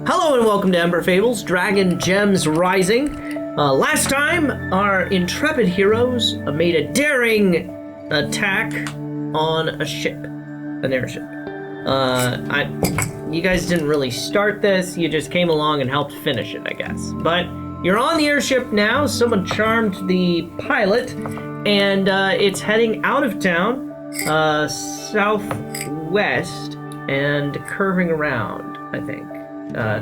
Hello and welcome to Ember Fables, Dragon Gems Rising. Last time, our intrepid heroes made a daring attack on a ship, an airship. You guys didn't really start this, you just came along and helped finish it, I guess. But you're on the airship now, someone charmed the pilot, and it's heading out of town, southwest, and curving around, I think.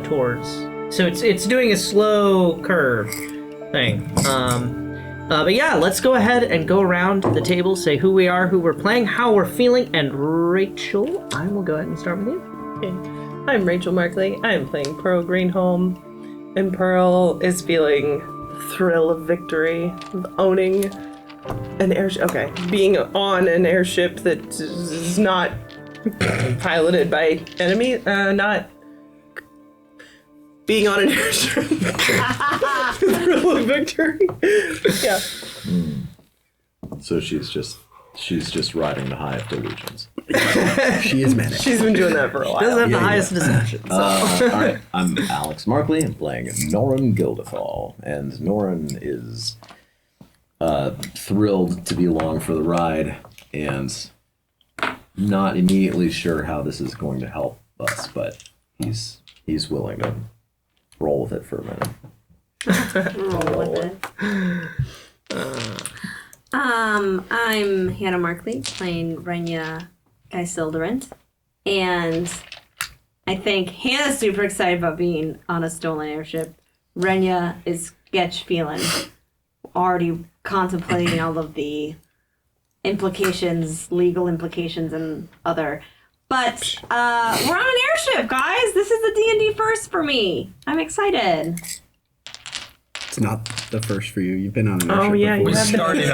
Towards, so it's doing a slow curve thing. But yeah, let's go ahead and go around the table, say who we are, who we're playing, how we're feeling, and Rachel, I will go ahead and start with you. Okay. I'm Rachel Markley. I'm playing Pearl Greenholm, and Pearl is feeling the thrill of victory, of owning an airship. Okay, being on an airship that is not piloted by enemy, not. Being on an airship. The thrill of victory. Yeah. So she's just riding the high of delusions. She is manic. She's been doing that for a while. Doesn't have the highest deception. All right, I'm Alex Markley. I'm playing Norrin Gildethal, and Norrin is thrilled to be along for the ride, and not immediately sure how this is going to help us, but he's willing to roll with it for a minute. Roll with it. I'm Hannah Markley, playing Renya Gaisilderant, and I think Hannah's super excited about being on a stolen airship. Renya is sketch feeling, already contemplating all of the implications, legal implications, and other. But we're on an airship, guys. This is the D&D first for me. I'm excited. It's not the first for you. You've been on an airship. Oh yeah, before. you have started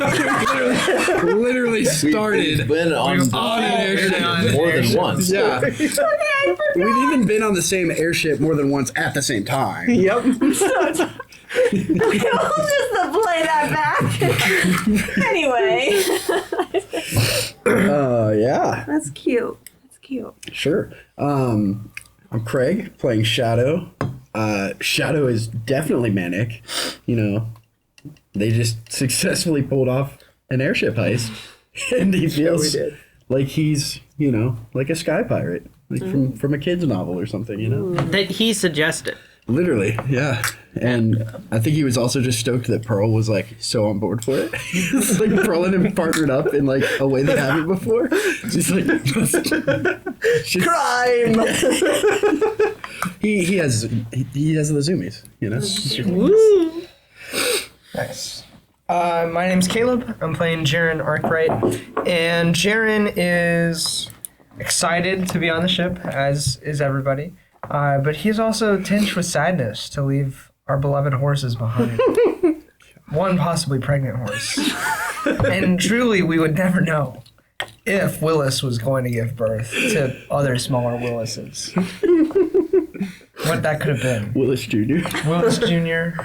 Literally started. We've been on on an airship more than once. Yeah. We've even been on the same airship more than once at the same time. Yep. We'll just play that back. Anyway. Yeah. That's cute. That's cute. Sure. I'm Craig, playing Shadow. Shadow is definitely manic. You know, they just successfully pulled off an airship heist, and he feels like he's, you know, like a sky pirate, like from a kid's novel or something. You know, That he suggested. literally, yeah. And I think he was also just stoked that Pearl was like so on board for it. It's like Pearl and him partnered up in like a way they haven't before. She's like, Crime. he has the zoomies, you know. Woo. Nice. My name's Caleb. I'm playing Jaren Arkwright, and Jaren is excited to be on the ship, as is everybody. But he's also tinged with sadness to leave our beloved horses behind. One possibly pregnant horse. And truly, we would never know if Willis was going to give birth to other smaller Willises. What that could have been. Willis Jr. Willis Jr.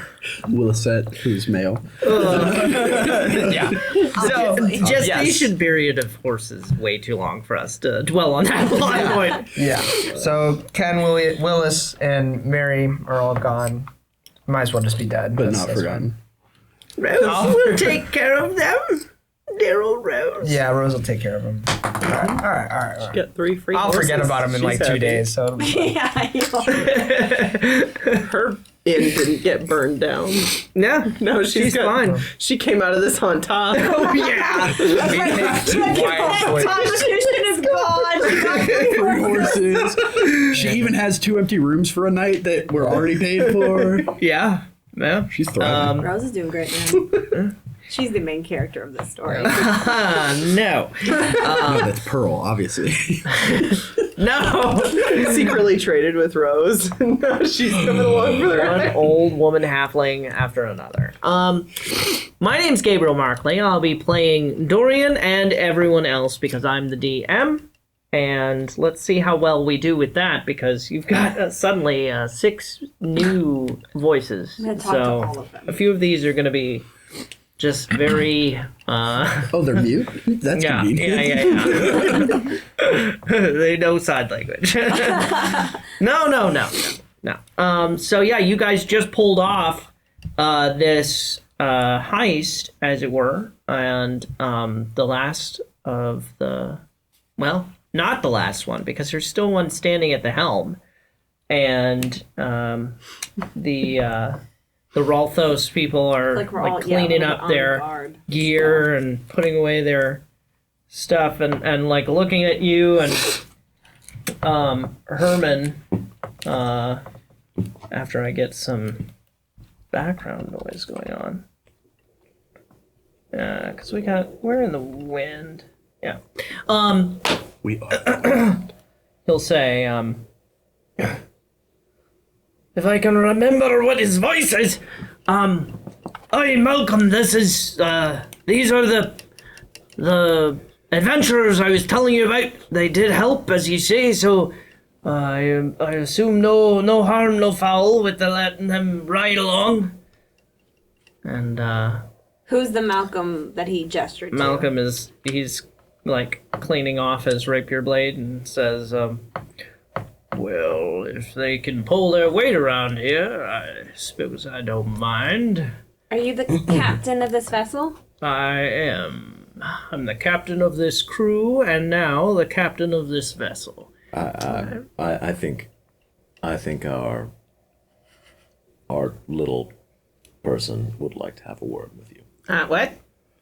Willisette, who's male. Yeah. So, Gestation period of horses way too long for us to dwell on that plot point. yeah. So Ken, Willis, and Mary are all gone. Might as well just be dead. But That's- not that's forgotten. Rose will take care of them. Dear old Rose. fine. Yeah, Rose will take care of him. All right. Get 3 free I'll horses. forget about him in like She's 2 happy. days. So it'll be fine. Yeah, Her inn didn't get burned down. No, No, she's fine. She came out of this on top. Oh yeah. We take 2 wild choices. Constitution is gone. She got 3 Three horses. She even has 2 empty rooms for a night that were already paid for. Yeah. No. She's thriving. Rose is doing great now. She's the main character of this story. No. No, that's Pearl, obviously. No. Secretly traded with Rose. Now she's coming along for the One ride. old woman halfling after another. My name's Gabriel Markley. I'll be playing Dorian and everyone else because I'm the DM. And let's see how well we do with that because you've got suddenly 6 new voices. I'm gonna talk to all So of them. a few of these are going to be just very. Oh, they're mute? That's convenient. Yeah. They know sign language. No. So yeah, you guys just pulled off this heist, as it were, and the last of the, well, not the last one, because there's still one standing at the helm, and the Rolthos people are like cleaning up their gear and putting away their stuff, and like looking at you and Herman. After I get some background noise going on. Because we're in the wind. Yeah. We are. He'll say, if I can remember what his voice is, "Hey, Malcolm, these are the adventurers I was telling you about. They did help, as you say, so I assume no harm, no foul with the letting them ride along." And who's the Malcolm that he gestured to? Malcolm he's like cleaning off his rapier blade and says, "Well, if they can pull their weight around here, I suppose I don't mind." Are you the captain of this vessel? I am. I'm the captain of this crew, and now the captain of this vessel. I think our little person would like to have a word with you. What?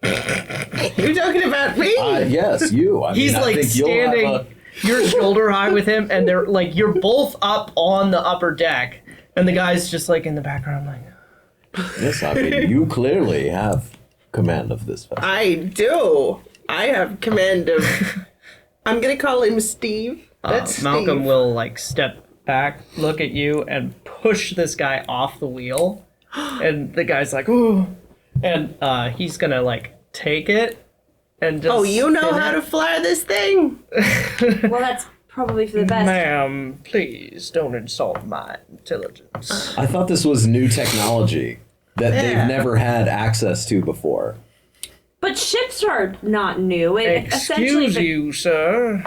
You talking about me? Yes, you. He's like standing, you're shoulder high with him, and they're like, you're both up on the upper deck, and the guy's just like in the background, like. Yes, I mean, you clearly have command of this vessel. I do. I have command of. I'm gonna call him Steve. That's Malcolm Steve. will like step back, look at you, and push this guy off the wheel, and the guy's like, "Ooh," and he's gonna like take it and just. Oh, you know spin how it. to fly this thing? Well, that's probably for the best. Ma'am, please don't insult my intelligence. I thought this was new technology that Yeah. they've never had access to before. But ships are not new. It essentially Excuse you, sir.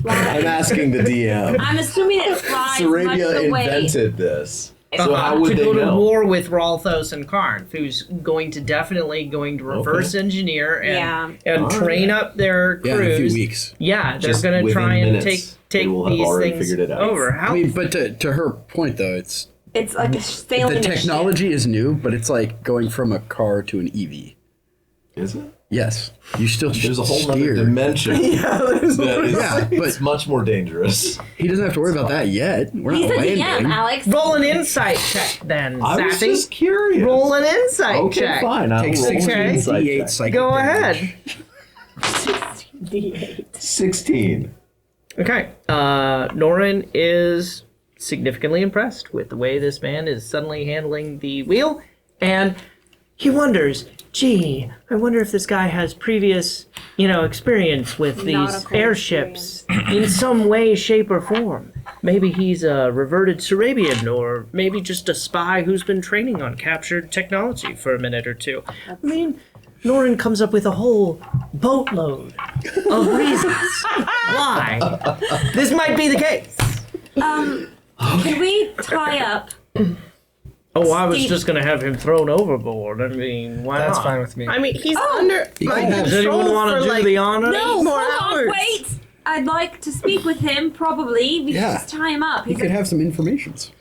I'm asking the DM. I'm assuming it flies much Sarrabia the way. invented this. So how would to they go to know? war with Rolthos and Karnth, who's going to reverse engineer and train up their crews. Yeah, in a few weeks. Yeah, they're Just going to within try and minutes, take they will have these already things figured it out. over. How? I mean, but to her point, though, it's It's like a sailing the a ship. technology is new, but it's like going from a car to an EV. Is it? Yes, you still There's a whole steer. other dimension that is Yeah, it's but much more dangerous. he doesn't have to worry about that yet. We're He's not a DM, landing. Alex. Roll an insight check, then, I was Sassy. just curious. Roll an insight Okay, check. fine. I'll Take roll 16 an insight D8 check. psychic Go damage. ahead. 16. Okay. Norin is significantly impressed with the way this man is suddenly handling the wheel, and he wonders, gee, I wonder if this guy has previous, experience with these Nautical airships in some way, shape, or form. Maybe he's a reverted Sarrabian, or maybe just a spy who's been training on captured technology for a minute or two. I mean, Norin comes up with a whole boatload of reasons why this might be the case. Can we tie up? Oh, I was Steve- just going to have him thrown overboard. I mean, why That's not? fine with me. I mean, he's under my Does anyone control want for to do like the honor? No, more hold on, hours. wait. I'd like to speak with him. Probably we should Yeah. just tie him up. You could have some informations.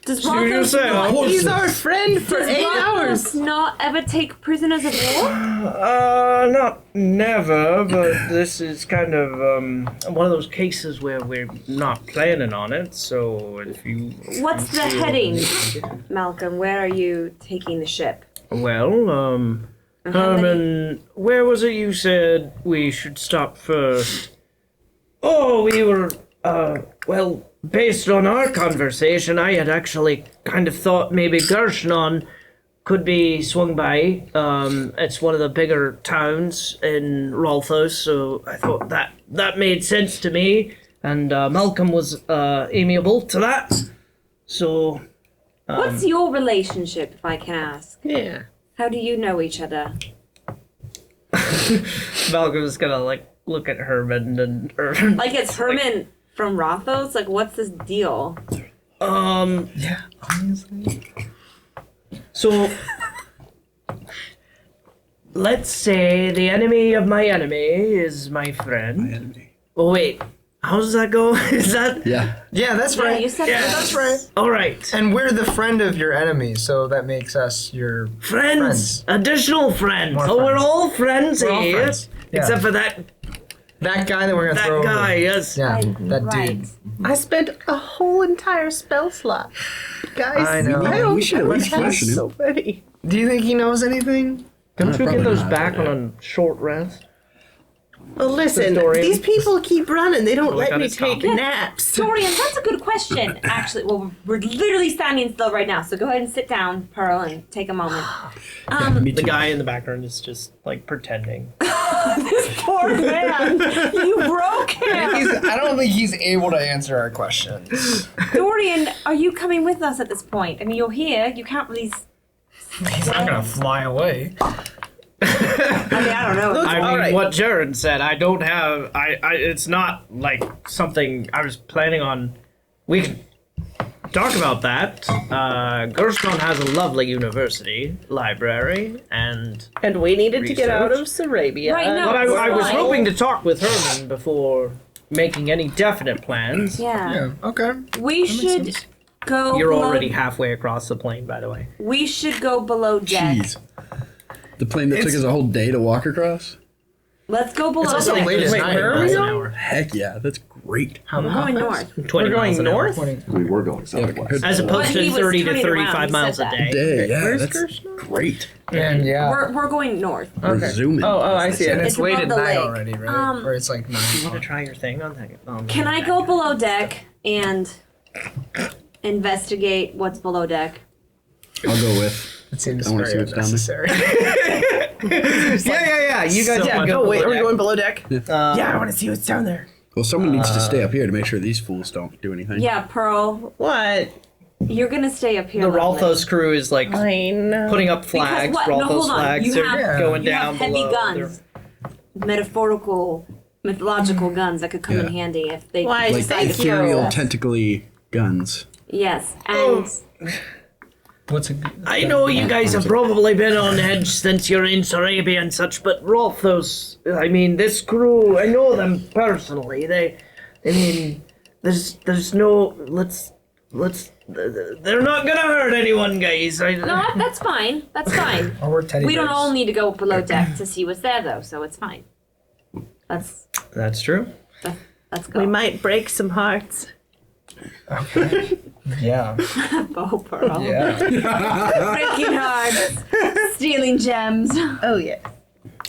Does Suit Rolthos yourself. not, He's our friend for does 8 Rolthos hours. not ever take prisoners of war? Not never, but this is kind of one of those cases where we're not planning on it. So if you, What's the heading, Malcolm? Where are you taking the ship? well, Herman, where was it you said we should stop first? Oh, we were, well, based on our conversation, I had actually kind of thought maybe Gershnon could be swung by. It's one of the bigger towns in Rolthos, so I thought that made sense to me, and Malcolm was amiable to that. So, What's your relationship, if I can ask? yeah. How do you know each other? Malcolm's gonna like look at Herman and Like it's Herman from Rolthos? Like what's this deal? Yeah, honestly. So let's say the enemy of my enemy is my friend. Oh wait, how does that go? Is that Yeah. Yeah, that's Yeah, right. you said That's right. all right? And we're the friend of your enemy, so that makes us your Friends, additional friends. More Oh, we're friends. all friends We're all here, friends. Yeah. except for that guy that we're gonna throw guy. over. Yes. Yeah, that right. dude. I spent a whole entire spell slot. Guys, I know. don't We should at least have question him. so many. Do you think he knows anything? Don't you probably get those not, back but, on a short rest? Well, listen, Dorian. these people keep running. They don't Look let on me his take copy. naps. Dorian, that's a good question. Actually, well, we're literally standing still right now, so go ahead and sit down, Pearl, and take a moment. Me The too. guy in the background is just like pretending. Poor man, you broke him. I don't think he's able to answer our questions. Dorian, are you coming with us at this point? I mean, you're here. You can't really. He's not gonna fly away. I mean, I don't know. I mean, all right. what Jared said, I don't have. I. It's not like something I was planning on. We can talk about that. Gershnon has a lovely university library, and And we needed to get out of Research. Sarrabia. Right, no. but I was Fine. hoping to talk with Herman before making any definite plans. Yeah. Yeah. Okay. We should sense. go. You're below, already halfway across the plane, by the way. We should go below deck. Jeez. The plane that took us a whole day to walk across? Let's go below It's also deck. late at Wait, night. where are right? we An going? hour. Heck yeah, that's great. How We're going north. 20 We're miles going an hour. north? We were going Yeah, southwest. As opposed But he to was 30 to turning around, 35 he miles said a that. day. Day, yeah, Where's that's Gershnon? great. And yeah. We're going north. We're zooming. Oh, I see And it. it's It's late above at the night lake. already, right? Or it's like 9 You want to o'clock. try your thing on that? Can I go below deck and investigate what's below deck? I'll go with. It seems I wanna see very what's down there. unnecessary. Yeah. You guys So can go. Oh, wait, below are we deck. going below deck? Yeah, I want to see what's down there. Well, someone needs to stay up here to make sure these fools don't do anything. Yeah, Pearl, What? you're gonna stay up here. The lovely. Rolthos crew is like I know. putting up flags. what? No, Rolthos hold on. flags. You They're have- going You down have heavy below. guns, metaphorical, mythological guns that could come in Yeah. handy if they. Why, Like thank ethereal, you. tentacly guns. Yes, and What's a good... I know you guys have probably been on edge since you're in Sarrabia and such, but Rolthos, I mean, this crew, I know them personally. There's no, they're not gonna hurt anyone, guys. no, that's fine. That's fine. Oh, we're teddy We don't bears. all need to go below deck to see what's there, though, so it's fine. That's true. Let's go. We might break some hearts. Okay. Yeah. Oh, Pearl. Yeah. Breaking hearts, stealing gems. Oh, yeah.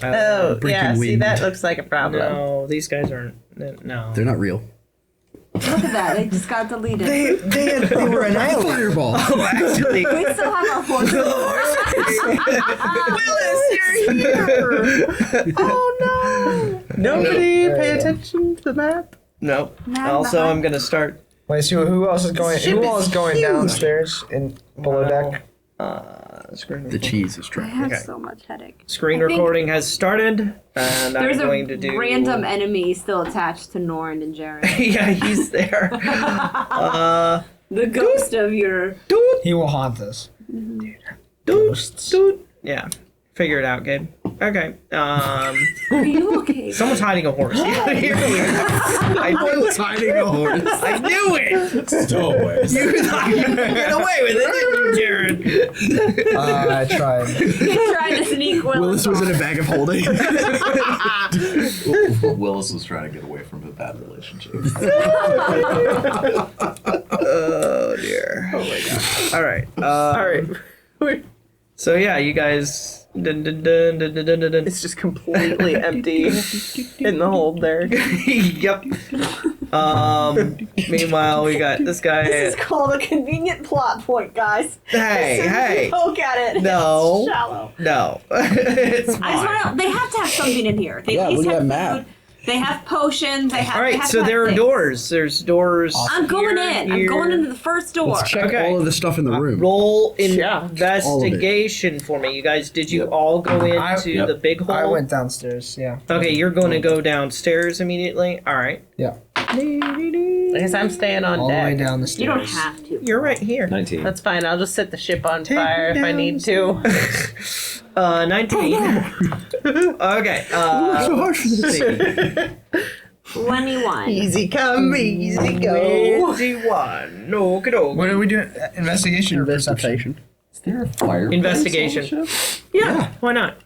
Oh, breaking yeah, see, wind. that looks like a problem. No, these guys aren't. No. They're not real. Look at that. They just got deleted. They were annihilated. Fireball. Oh, actually, We still have our horse. Willis, you're here! Oh, no! Nobody pay attention to the map? no. Not Also, behind. I'm gonna start. Wait, so who else is going? Ship Who all is is going huge. downstairs in below deck? Screen The cheese is I dry. have Okay. so much headache. Screen I think recording has started, and There's I'm going to do. random enemy still attached to Norn and Jared. Yeah, he's there. The ghost of your. He will haunt us. Dude. Yeah. Figure it out, Gabe. Okay. Are you okay? Someone's hiding a horse. Here we go. I knew it. Hiding a horse. I knew it. Stowaways. You thought you could get away with it, didn't you, Jared? I tried. He's trying to sneak Willis was in a bag of holding. Willis was trying to get away from a bad relationship. Oh dear. Oh my god. All right. All right. So yeah, you guys. Dun, dun, dun, dun, dun, dun, dun, dun. It's just completely empty in the hold there. Yep. Meanwhile, we got this guy. This is called a convenient plot point, guys. Hey. Poke at it. No. It's shallow. No. It's I just fine. want to. They have to have something in here. They Yeah, at least look at have that map. food. They have potions. They have. All they right, have so to there are have things. doors. There's doors. I'm going in. I'm going into the first door. Let's check Okay. all of the stuff in the room. Roll Yeah. investigation for me. You guys, did you all go into Yep. the big hole? I went downstairs. Yeah. Okay, you're going to go downstairs immediately. All right. Yeah. I guess I'm staying on All the way deck. down the stairs. You don't have to. You're right here. 19. That's fine. I'll just set the ship on fire if I need to. 19. Okay. So hard for this. 21. Easy come, easy go. 21. No, good old. What are we doing? Investigation or perception? Investigation. Is there a fire? Investigation. Yeah, why not?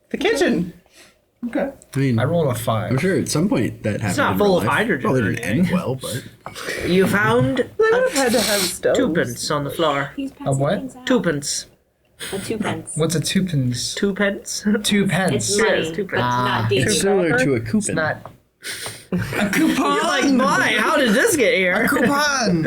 The kitchen. Okay. I mean, I rolled a I'm 5. sure at some point that happened. not in full real of life. hydrogen Probably or didn't anything. end well, but You found They would have had to have stoves. twopence on the floor. He's passing what? things out. Twopence. A 2 pence. What's a 2 pence? 2 pence. 2 pence. It's money. Yes, 2 but pence. not it's dating. similar to a coupon. It's not a coupon. You're like, why? How did this get here? Coupon.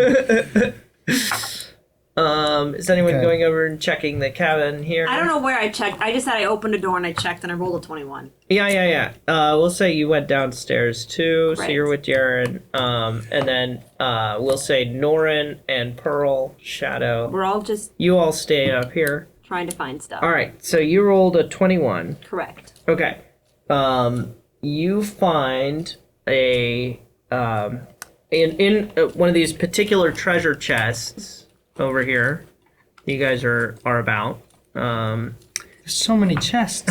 Is anyone Okay. going over and checking the cabin here? I don't know where I checked. I just said I opened a door and I checked and I rolled a 21. Yeah. We'll say you went downstairs too, so Right. you're with Jared. And then we'll say Norin and Pearl, Shadow. We're all just You all stay up here. trying to find stuff. All right, so you rolled a 21. Correct. Okay. You find a in one of these particular treasure chests over here. You guys are about. There's so many chests.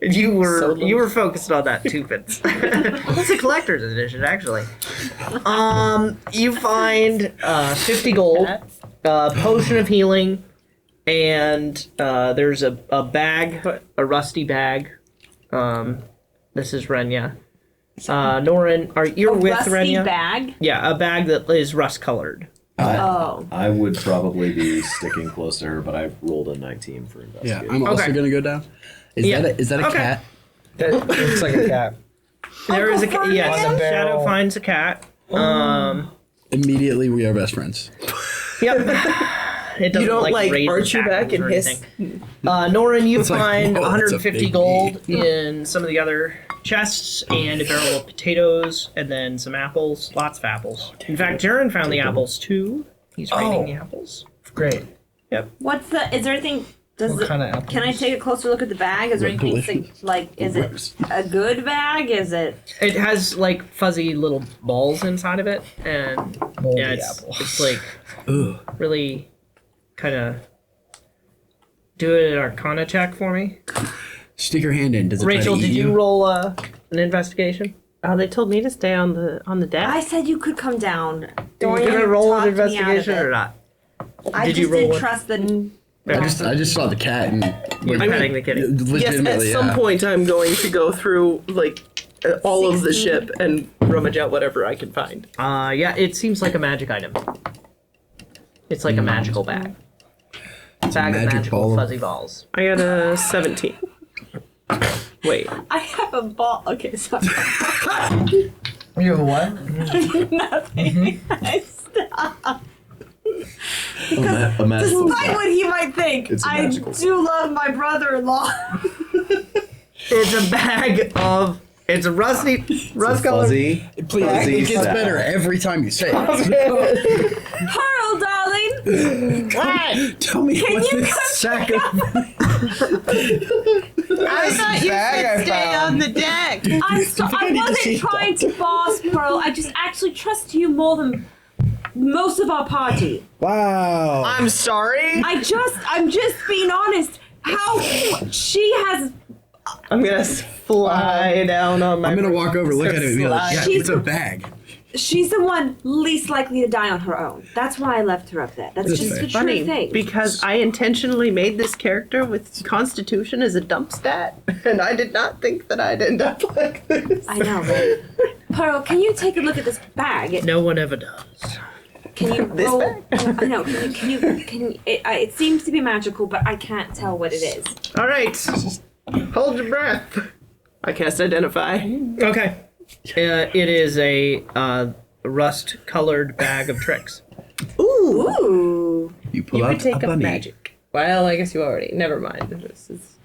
You So were focused on that 2 pence. It's a collector's edition, actually. You find 50 gold, potion of healing, and there's a bag, a rusty bag. This is Renya. Norin, you're with Rusty Renya? bag. Yeah, a bag that is rust colored. Oh. I would probably be sticking close to her, but I rolled a 19 for Yeah, investigation. I'm also Okay. gonna go down. Is Yeah. that a Okay. cat? That looks like a cat. There is a Uncle yes. On the Shadow barrel. finds a cat. Immediately, we are best friends. Yep. It doesn't don't, like, raise arch the your back tackles and or hiss? anything. Norin, you It's like, find whoa, that's a 150 big gold in some of the other chests and a barrel of potatoes and then some apples. Lots of apples. In fact, Jaren found the apples too. He's rating the apples. Great. What's the? Is there anything? Does What it, kind of apples? Can I take a closer look at the bag? Is there anything Delicious. like? Is it a good bag? Is it? It has like fuzzy little balls inside of it, and Moldy yeah, apples. it's like Ugh. really kind of do an Arcana check for me. Stick your hand in. Does it try to Rachel, eat did you roll an investigation? Oh, they told me to stay on the deck. I said you could come down. Are Dorian you gonna roll an talked me out of investigation it. or not? I Did just you roll didn't one? trust the. I just saw the cat and You're petting the kitty. Yes, at legitimately. some yeah. point I'm going to go through like all of the 16. ship and rummage out whatever I can find. Yeah, it seems like a magic item. It's like a magical bag. Bag of magic magical ball. fuzzy balls. I got a 17. Wait, I have a ball. Okay, sorry. You have a what? Nothing. Stop. A magical Despite what he might think, It's a I magical do love my brother-in-law. It's a bag of. It's a rusty, rust colored. fuzzy. Please, Fuzzy it gets sack. better every time you say it. Pearl, darling. what? Tell me Can what you this come sack of I thought you Bag I said stay found. on the deck. I need to see wasn't trying to boss Pearl. I just actually trust you more than most of our party. Wow. I'm sorry. I'm just being honest. How she has. I'm gonna fly down on my. I'm gonna walk over, look at it, and be like, yeah, She's- it's a bag. She's the one least likely to die on her own. That's why I left her up there. That's That's just fair. the true Funny, thing. because I intentionally made this character with Constitution as a dump stat, and I did not think that I'd end up like this. I know, right? Pearl, can you take a look at this bag? No one ever does. Can you This roll? bag? I know. Can you? It seems to be magical, but I can't tell what it is. All right, hold your breath. I cast Identify. Okay. It is a rust-colored bag of tricks. Ooh. You pull You out could take a up bunny. magic. Well, I guess you already. Never mind. This is.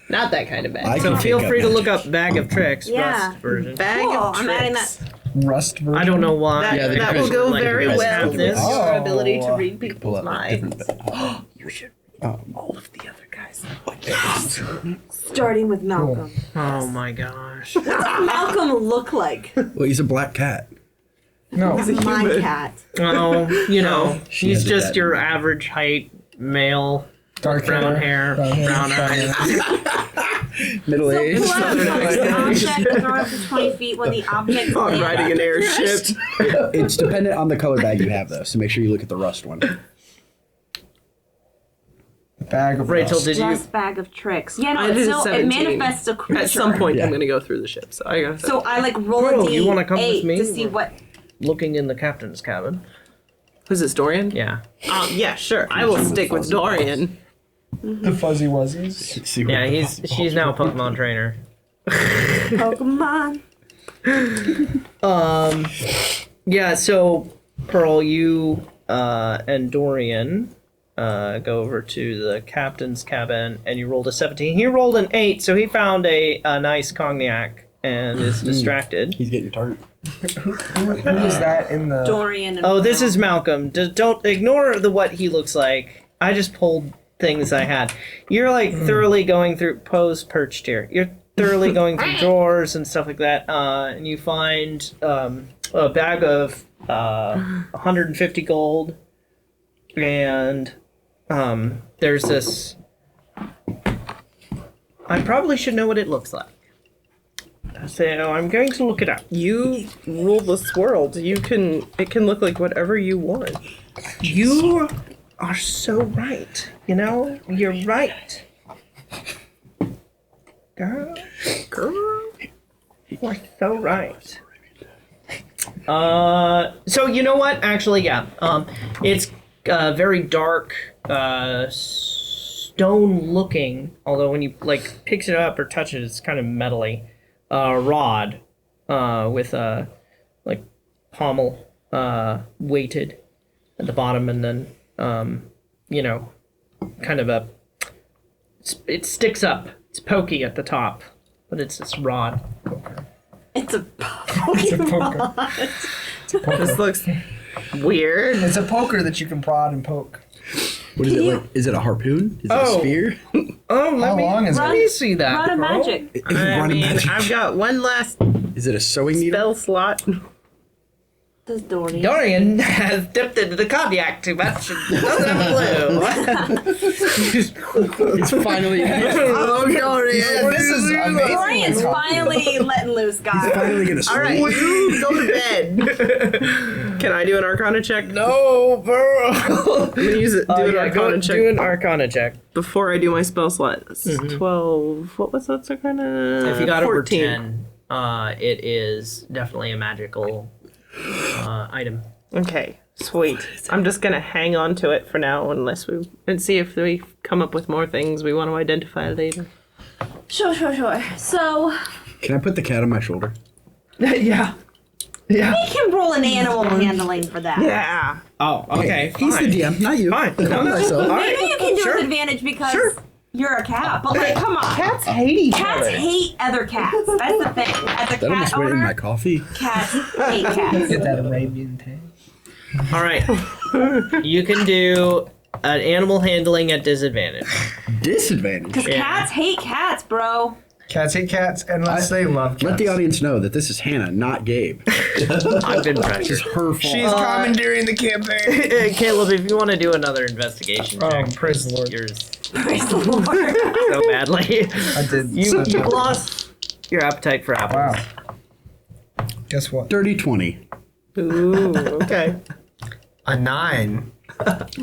Not that kind of bag. I So can feel pick up free to that. look up Bag of Tricks, Yeah. Rust version. Bag Cool, of I'm adding tricks. Rust version. I don't know why. That, Yeah, the that will Chris- go like very the well have with this. your Oh. ability to read Pull people's up a minds. different bag. You should all of the other guys. Starting with Malcolm. Oh my gosh. What does Malcolm look like? Well, he's a black cat. No. My human. cat. Oh, you know, She he's has a just dad. your average height male, Dark brown hair, brown eyes. Middle So aged. pull out an object, throw it up to 20 feet when the object On lands. riding an airship. It's dependent on the color bag you have, though, so make sure you look at the rust one. Bag of Rachel, rust. did you? Just bag of tricks. Yeah, no, I it did still it 17. manifests a creature. At some point, Yeah. I'm going to go through the ship, so I gotta. So I like roll Bro, a d8 you wanna come with me? to see what. Looking in the captain's cabin. Who's this, Dorian? Yeah. Yeah, sure. I will stick with Dorian. The fuzzy wuzzies. See what- Yeah, she's now a Pokemon trainer. Pokemon. Yeah, so Pearl, you and Dorian go over to the captain's cabin, and you rolled a 17. He rolled an 8, so he found a nice cognac and is distracted. He's getting tart. Who is that in the? Dorian and Oh, this is Malcolm. Don't ignore what he looks like. I just pulled things I had. You're like thoroughly going through Poe's perched here. You're thoroughly going through drawers and stuff like that, and you find a bag of 150 gold, and there's this. I probably should know what it looks like. So I'm going to look it up. You rule this world. It can look like whatever you want. You are so right. You know, you're right. Girl, you are so right. So you know what? Actually, yeah. It's very dark, stone-looking. Although when you like picks it up or touch it, it's kind of metally. Rod, with like pommel, weighted at the bottom, and then you know, kind of it sticks up. It's pokey at the top, but it's this rod. It's a It's a poker. This looks weird. It's a poker that you can prod and poke. What is it like? Is it a harpoon? Is it a Oh. spear? Oh, How long is let it? me see that. rod of Pearl. magic. Is it running magic? I've got one last Is it a sewing needle? spell slot. Does Dorian? Dorian has dipped into the cognac too much and doesn't have a clue. It's finally. Oh, Dorian. This is amazing. Dorian's finally letting loose, guys. finally gonna All right, you go to bed. Can I do an Arcana check? No, Pearl. I'm gonna use it. Do an Yeah, Arcana go check do an Arcana check. before I do my spell slot. 12. What was that Arcana? If you got 14. over 10, it is definitely a magical item. Okay, sweet. I'm just gonna hang on to it for now, and see if we come up with more things we want to identify later. Sure. So Can I put the cat on my shoulder? Yeah. Yeah. we can roll an animal handling for that. Yeah. Oh, okay. He's the fine. DM, not you. Fine. Not myself. Maybe you can do Sure. with advantage because you're a cat. But like, come on. Cats hate each Cats other. hate other cats. That's the thing. As a That almost cat went in my owner, coffee. cats hate cats. Get that Arabian tail. All right. You can do an animal handling at disadvantage. Disadvantage. Because Yeah. cats hate cats, bro. Cats hate cats unless they love cats. Let the audience know that this is Hannah, not Gabe. I've been pressured. It's her fault. She's commandeering the campaign. Caleb, if you want to do another investigation Oh, check, praise the Lord. yours Praise the Lord. so badly. I did. You lost your appetite for apples. Wow. Guess what? Dirty 20. Ooh. Okay. A 9.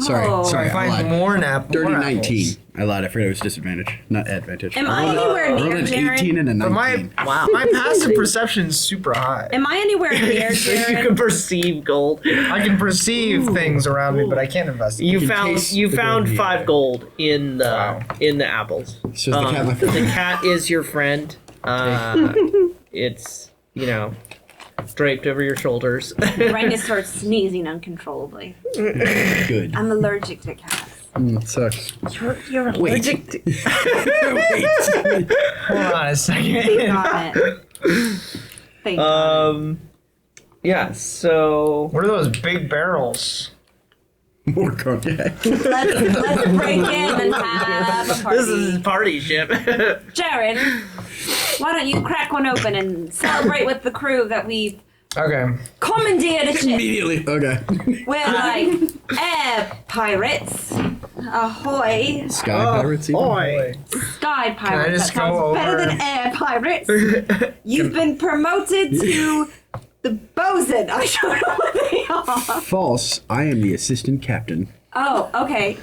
Sorry, Oh. sorry. I find I lied. more an apple. Dirty more 19. apples. I lied. I forgot it was disadvantage, not advantage. Am I anywhere I rolled near an 18 Jaren? and a But 19. my passive perception is super high. Am I anywhere near You Jaren? can perceive gold. I can perceive things around me, but I can't investigate. You can found taste you the found gold in the 5 air. gold in the Wow. apples. So is the cat my The friend? cat is your friend. It's draped over your shoulders. Renya starts sneezing uncontrollably. Good. I'm allergic to cats. Sucks. You're allergic to. Hold on a second. Got it. Thank God. Yeah, so What are those big barrels? More cognac. Let's break in and have a party. this is party ship. Jaren, why don't you crack one open and celebrate with the crew that we've Okay. commandeered a ship. Immediately. Okay. We're like air pirates. Ahoy. Sky pirates. Even? Boy. Sky pirates. just That sounds go better over- than air pirates. You've been promoted to the bosun. I don't know what they are. False. I am the assistant captain. Oh, okay.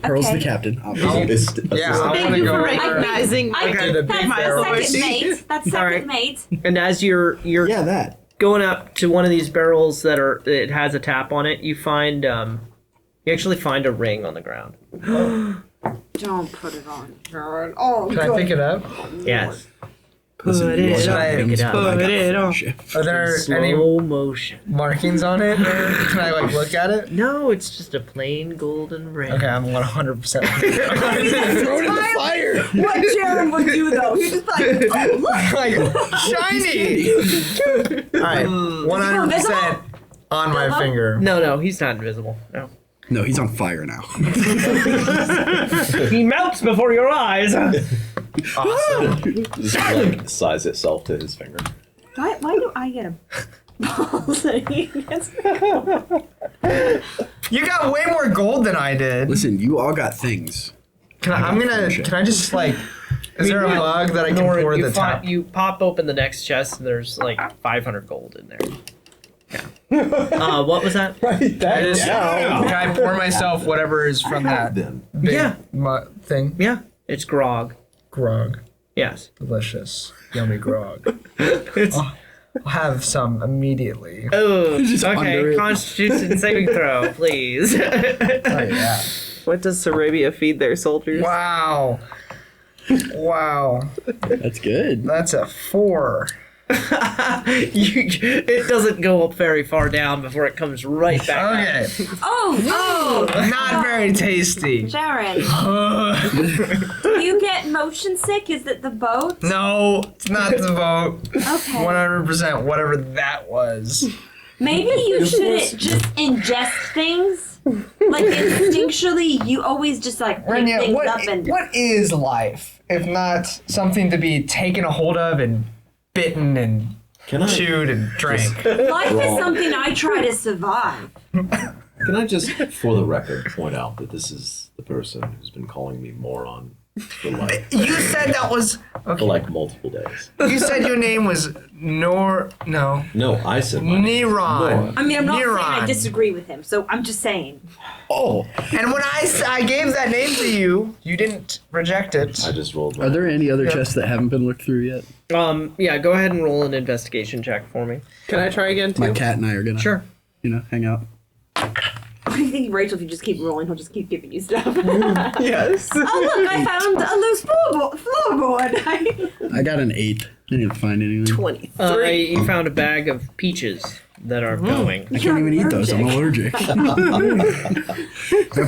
Pearl's the captain. Obviously. Yeah, I Thank want to you go for over. recognizing. I Okay, think the big that's barrel. second mate. That's second Alright. mate. And as you're Yeah, that. going up to one of these barrels it has a tap on it, you find you actually find a ring on the ground. Don't put it on. Jared. Oh, Can I pick it up? Yes. Listen, Put you it all got on, things, pick it but I up. got Put it on. shit. Are there any Slow motion. markings on it? Or can I like look at it? No, it's just a plain golden ring. Okay, I'm 100%. Throw it in the fire. what Jared would do though? He's just like, oh look. like, shiny! Alright, 100% on my finger. No, he's not invisible. No. No, he's on fire now. He melts before your eyes. Awesome. Just like size itself to his finger. Why do I get a balls and he gets You got way more gold than I did. Listen, you all got things. Can I just like, is there a bug that I can Nor pour you, the top? you pop open the next chest and there's like 500 gold in there. Yeah. What was that? I just, can I pour myself whatever is from that Then big Yeah. thing? Yeah. It's grog. Grog. Yes. Delicious. Yummy grog. It's I'll have some immediately. oh, Just under okay. it. Constitution saving throw, please. Oh, yeah. What does Sarrabia feed their soldiers? Wow. Wow. That's good. That's a 4. It doesn't go up very far down before it comes right back up. Okay. Oh, Not very tasty. Jared. Do you get motion sick? Is it the boat? No, it's not the boat. Okay. 100% whatever that was. Maybe you shouldn't just ingest things. Like instinctually, you always just like pick Renya, things what, up and. what is life if not something to be taken a hold of and bitten and can I chewed and drank? Life is something I try to survive. can I just, for the record, point out that this is the person who's been calling me moron for like You said that was for like multiple days. You said your name was No, No, I said my name is Neron. moron. I mean, I'm not saying I Neuron. disagree with him, so I'm just saying. Oh, And when I gave that name to you, you didn't reject it. I just rolled. My are there any other chests that haven't been looked through yet? Yeah, go ahead and roll an investigation check for me. Can I try again too? My cat and I are gonna, Sure. hang out. What do you think, Rachel? If you just keep rolling, he'll just keep giving you stuff. Yes. Oh look, I found a loose floorboard. I got an 8. I didn't find anything. 23. You found a bag of peaches that are going. I can't even eat those. I'm allergic. I'm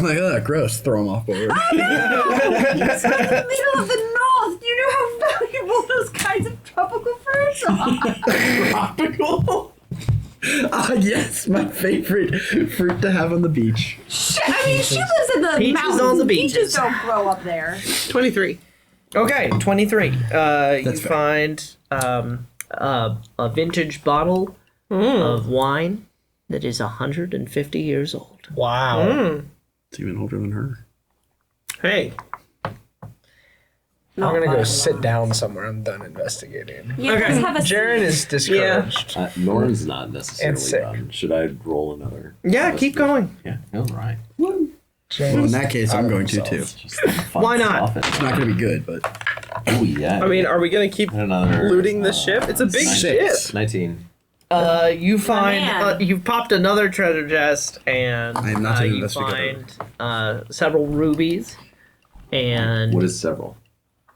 like, oh, gross. Throw them off board. It's in the middle of the north. Do you know how valuable those kinds of tropical fruits are? Tropical. Ah, yes, my favorite fruit to have on the beach. I mean, she lives in the Peaches mountains. on the Peaches beaches. don't grow up there. 23. Okay, 23. You fair. find a vintage bottle of wine that is 150 years old. Wow. It's even older than her. Hey. I'm gonna go sit down somewhere. I'm done investigating. Yeah, let's have a Jaren is discouraged. Norton's not necessarily And sick. done. Should I roll another? Yeah, keep going. Yeah. All right. Well, in that case, I'm going to too. Just fun Why not? stuff. It's not going to be good, but Oh yeah. I mean, are we gonna keep another looting the ship? It's a big ship. 19. You find man. you've popped another treasure chest, and I am not an you investigator. find several rubies, and What is several?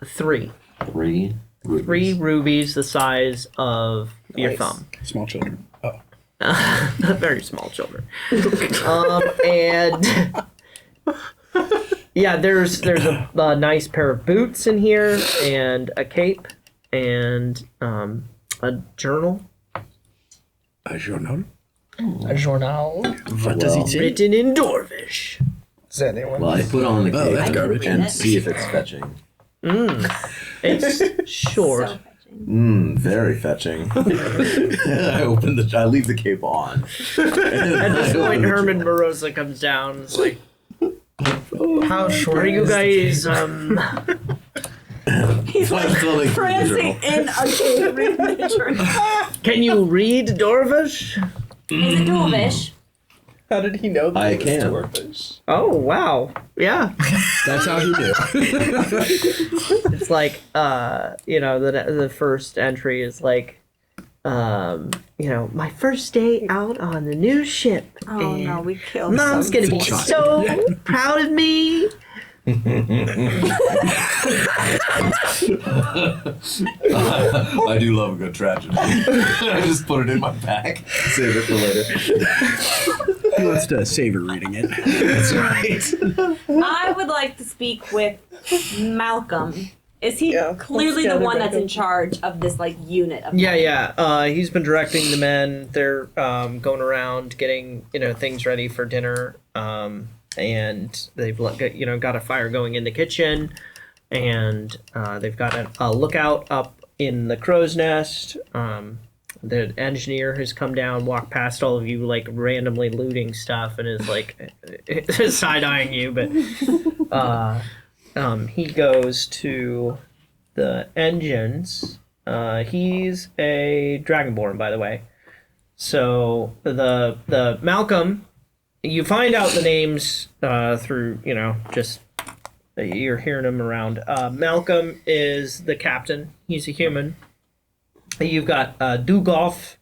3 Three. three rubies the size of your thumb. small children. Oh. Very small children. And Yeah, there's a nice pair of boots in here, and a cape, and a journal. A journal. A journal. What does he say? Written in Dwarvish. Is that anyone? Well, I put on the Oh, cape that's garbage. and see if it's fetching. It's short. So fetching. Very fetching. I leave the cape on. At this point, Herman Moroza comes down and is like, How short are you is the guys, He's like prancing in a cave reading the journal. can you read Dwarvish? Is it Dwarvish? How did he know that I it was can. dwarfish? Oh, wow. Yeah. That's how he knew. It's like, the first entry is like, my first day out on the new ship. Oh and no, we killed Mom's some gonna be people. so proud of me. I do love a good tragedy. I just put it in my pack. Save it for later. He wants to savor reading it. That's right. I would like to speak with Malcolm. Is he Yeah, clearly let's the gather one back that's in up. charge of this unit of Yeah. He's been directing the men. They're going around getting things ready for dinner. And they've got a fire going in the kitchen, and they've got a lookout up in the crow's nest. The engineer has come down, walked past all of you like randomly looting stuff, and is like side eyeing you. But he goes to the engines. He's a dragonborn, by the way. So the Malcolm. You find out the names through, just you're hearing them around. Malcolm is the captain. He's a human. You've got Dugolf.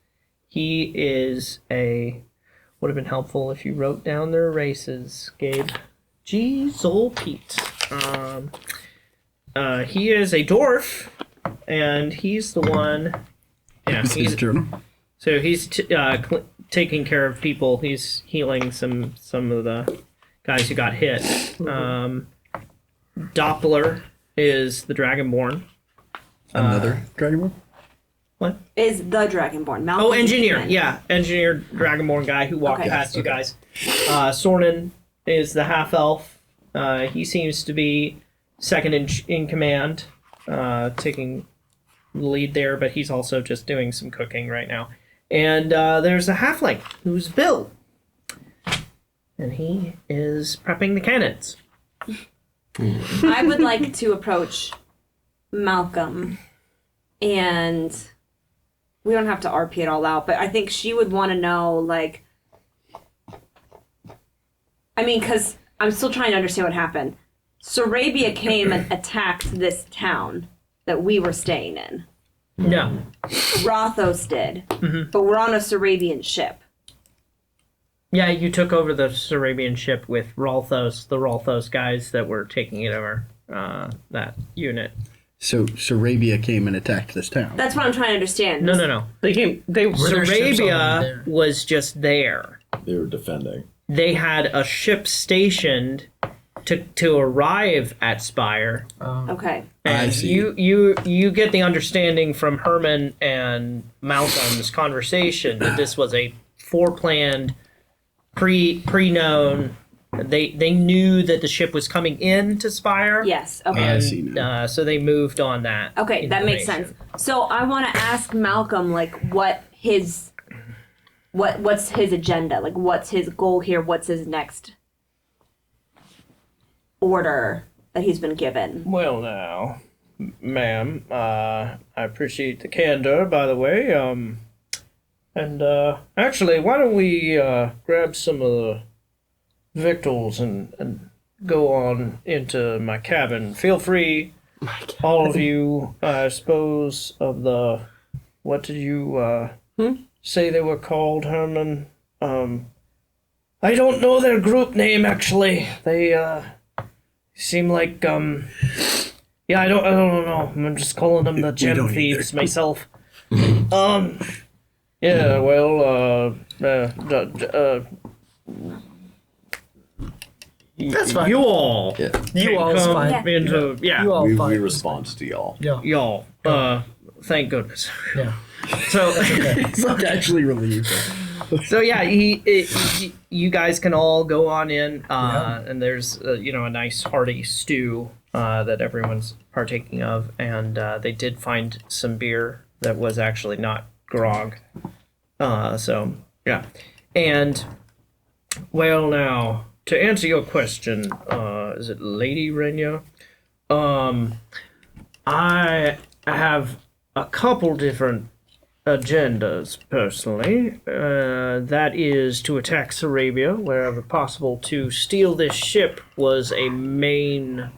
He is would have been helpful if you wrote down their races, Gabe. Jeez, Pete. He is a dwarf, and he's the one. Yeah, It's his journal. so he's taking care of people. He's healing some of the guys who got hit. Doppler is the Dragonborn. Another dragonborn? What? Is the Dragonborn. Malcolm Oh, is engineer. the Yeah, engineer Dragonborn guy who walked Okay. past you guys. Sornin is the half elf. He seems to be second in command, taking the lead there, but he's also just doing some cooking right now. And there's a halfling who's Bill, and he is prepping the cannons. I would like to approach Malcolm, and we don't have to RP it all out, but I think she would want to know, because I'm still trying to understand what happened. Sarrabia came and attacked this town that we were staying in. No. Rolthos did, but we're on a Sarrabian ship. Yeah, you took over the Sarrabian ship with Rolthos, the Rolthos guys that were taking it over, that unit. So Sarrabia came and attacked this town. That's what I'm trying to understand. No. They Were there ships already Sarrabia there? was just there. They were defending. They had a ship stationed to arrive at Spire. Okay. And I see. you get the understanding from Herman and Malcolm's conversation that this was a foreplanned, pre-known. They knew that the ship was coming in to Spire. Yes. Okay. I see now. So they moved on that. Okay, that makes sense. information. So I want to ask Malcolm, what's his agenda? What's his goal here? What's his next order that he's been given? Well, now, ma'am, I appreciate the candor, by the way. And actually, why don't we grab some of the victuals and go on into my cabin? Feel free, all of you, I suppose, of the... What did you say they were called, Herman? I don't know their group name, actually. They seem like... Yeah, I don't know. I'm just calling them the gem don't either. thieves myself. Yeah, well, That's fine. You all. Yeah. You can all is come fine. Into, yeah. You all We fine. respond to y'all. Yeah. Y'all. Thank goodness. Yeah. So, It's not actually relieved. so yeah, you guys can all go on in, and there's a nice hearty stew that everyone's partaking of, and they did find some beer that was actually not grog. So yeah, and well, now to answer your question, is it Lady Renya? I have a couple different agendas personally. That is to attack Sarrabia wherever possible. To steal this ship was a main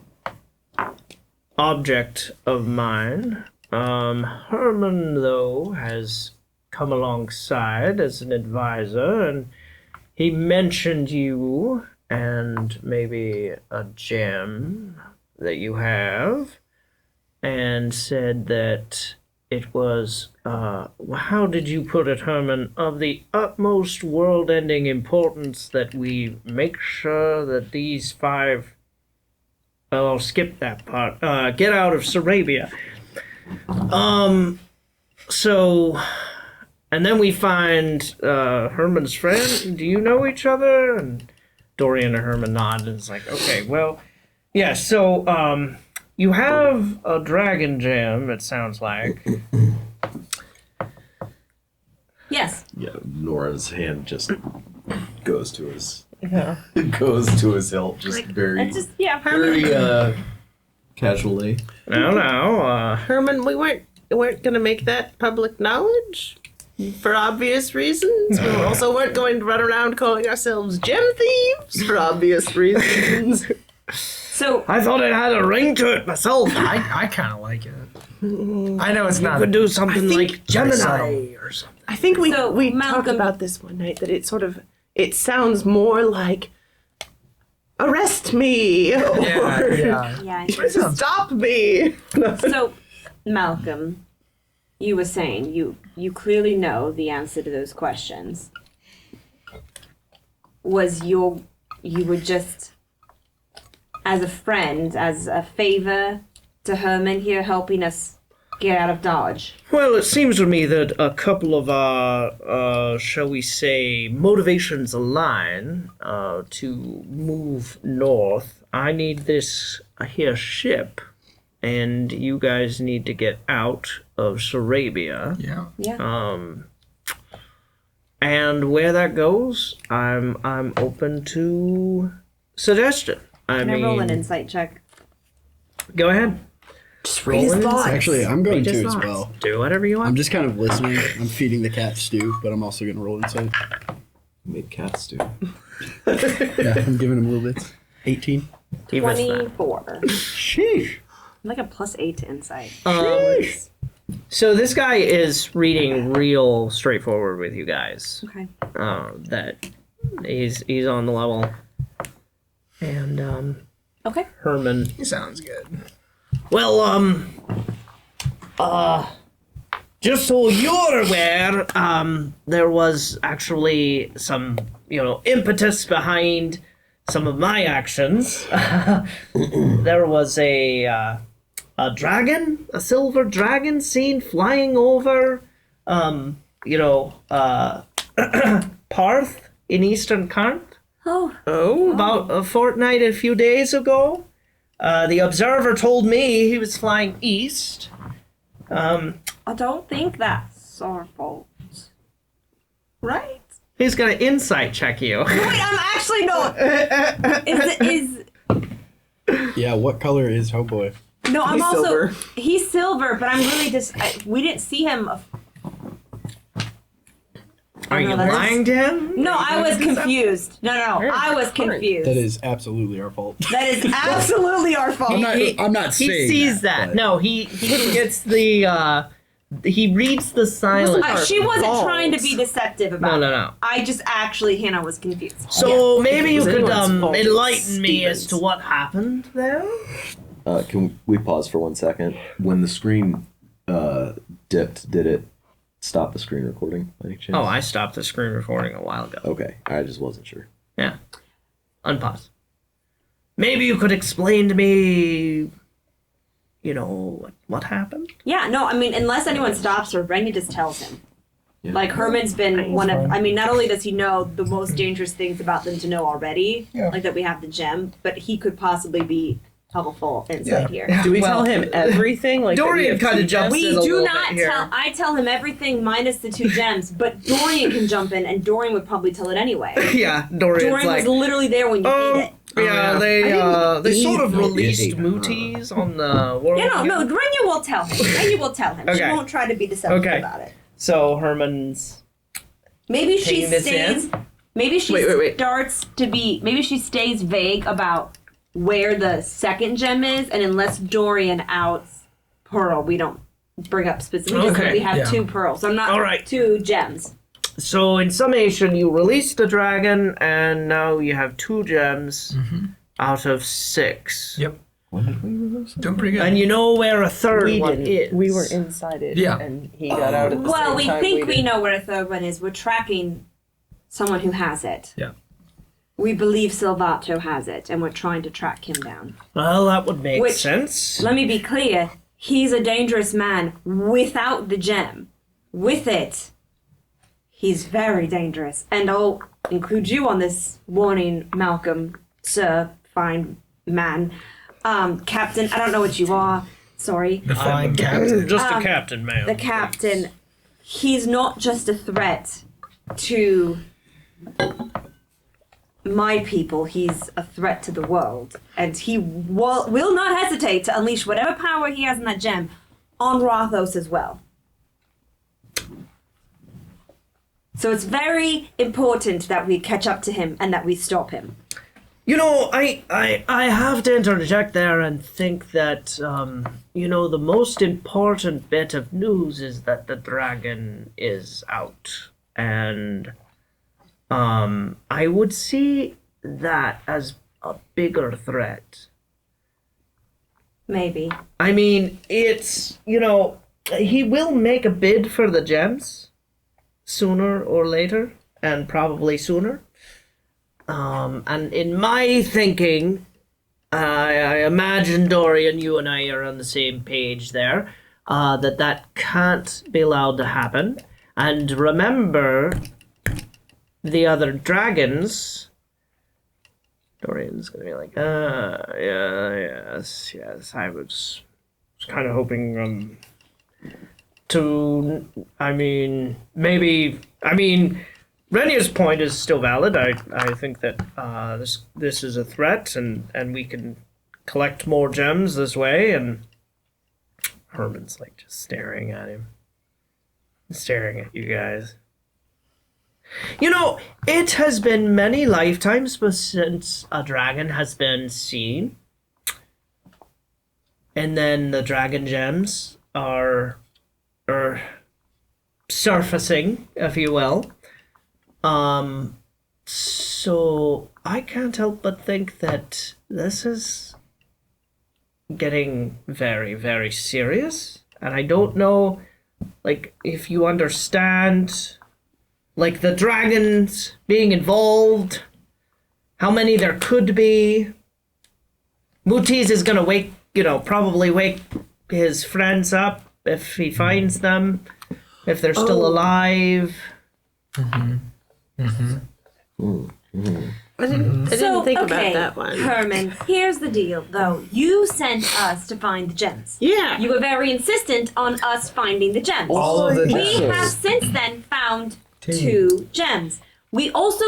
object of mine. Herman, though, has come alongside as an advisor, and he mentioned you and maybe a gem that you have, and said that it was, how did you put it, Herman, of the utmost world-ending importance that we make sure that these 5, I'll skip that part, get out of Sarrabia. So, and then we find Herman's friend. Do you know each other? And Dorian and Herman nod, and it's like, okay, well, yeah, so, you have a dragon gem, it sounds like. Yes. Yeah, Nora's hand just goes to his Yeah. goes to his hilt, just very It's just, yeah, Herman. very casually. No, Herman, we weren't gonna make that public knowledge for obvious reasons. We also weren't going to run around calling ourselves gem thieves for obvious reasons. So, I thought it had a ring to it myself. I kind of like it. I know it's not. Could do something like Gemini subtle. or something. I think we So, talked Malcolm- about this one night, that it sounds more like arrest me or Yeah. yeah. stop me. So, Malcolm, you were saying you clearly know the answer to those questions. You were just, as a friend, as a favor to Herman here, helping us get out of Dodge. Well, it seems to me that a couple of our, shall we say, motivations align to move north. I need this here ship, and you guys need to get out of Sarrabia. Yeah. Yeah. And where that goes, I'm open to suggestion. Can I roll an insight check? Go ahead. Just read his Rolling thoughts. Actually, I'm going Read his to as thoughts. well. Do whatever you want. I'm just kind of listening. I'm feeding the cat stew, but I'm also going to roll insight. Make cats do. Yeah, I'm giving him little bits. 18. Give us that. 24. Sheesh. I'm like a +8 to insight. So this guy is reading real straightforward with you guys. Okay. That he's on the level. And Okay. Herman. He sounds good. Well, just so you're aware, there was actually some, impetus behind some of my actions. There was a dragon, a silver dragon seen flying over, Parth in Eastern Karth Oh. about a fortnight, a few days ago. The observer told me he was flying east. I don't think that's our fault. Right? He's gonna insight check you. Wait, I'm actually not. Yeah, what color is Oh Boy? No, I'm He's also. silver. He's silver, but I'm really just. We didn't see him. Are you No, that's- lying to him? No, I was confused. No, I was confused. That is absolutely our fault. That is absolutely our fault. I'm not He saying sees that. but- No, he gets the. He reads the silence. She wasn't fault. trying to be deceptive about it. No. I just actually, Hannah was confused. So maybe you It was could anyone's fault. enlighten me as Stevens. to what happened there. Can we pause for 1 second? When the screen dipped, did it stop the screen recording by any chance? Oh, I stopped the screen recording a while ago. Okay, I just wasn't sure. Yeah. Unpause. maybe you could explain to me, what happened? Yeah, no, I mean, unless anyone stops her, Renya just tells him. Yeah. Like, Herman's been one of, I mean, not only does he know the most dangerous things about them to know already, like that we have the gem, but he could possibly be helpful inside here. Do we tell him everything? Like Dorian kinda jumps We in a do little not bit here. I tell him everything minus the 2 gems, but Dorian can jump in, and Dorian would probably tell it anyway. Yeah, Dorian's Dorian like, was literally there when you ate it. yeah, they sort of Evil released idiot. Mooties on the world. Yeah, no, Renya will tell him. Renya will tell him. She Okay. won't try to be deceptive Okay. about it. So Herman's Maybe she taking this stays. in? Maybe she Wait. starts to be. Maybe she stays vague about where the second gem is, and unless Dorian outs Pearl, we don't bring up specifically. Okay, We have yeah. 2 pearls. So I'm not All right. 2 gems. So in summation, you released the dragon, and now you have 2 gems out of 6. Yep. When did we release it? Doing pretty good. And you know where a third We one didn't. is. We were inside it. Yeah. And he got out at the Well, same we time think we did. know where a third one is. We're tracking someone who has it. Yeah. We believe Silvato has it, and we're trying to track him down. Well, that would make Which- sense. Let me be clear. He's a dangerous man without the gem. With it, he's very dangerous. And I'll include you on this warning, Malcolm, sir, fine man. Captain, I don't know what you are. Sorry. The fine captain. Just a captain, man. The captain, he's not just a threat to my people, he's a threat to the world. And he will not hesitate to unleash whatever power he has in that gem on Rolthos as well. So it's very important that we catch up to him and that we stop him. I have to interject there and think that, the most important bit of news is that the dragon is out. And I would see that as a bigger threat. Maybe. I mean, it's, he will make a bid for the gems sooner or later, and probably sooner. And in my thinking, I imagine, Dorian, you and I are on the same page there, that can't be allowed to happen. And remember, the other dragons... Dorian's gonna be like, yes, I was kind of hoping, Renya's point is still valid. I think that this is a threat, and we can collect more gems this way. And Herman's like just staring at him, staring at you guys. It has been many lifetimes since a dragon has been seen. And then the dragon gems are surfacing, if you will. So I can't help but think that this is getting very, very serious. And I don't know, if you understand... the dragons being involved, how many there could be. Mooties is gonna probably wake his friends up if he finds them, if they're still alive. I didn't think okay, about that one. Herman, here's the deal, though. You sent us to find the gems. Yeah. You were very insistent on us finding the gems. All of the We gems. have since then found 2 gems. We also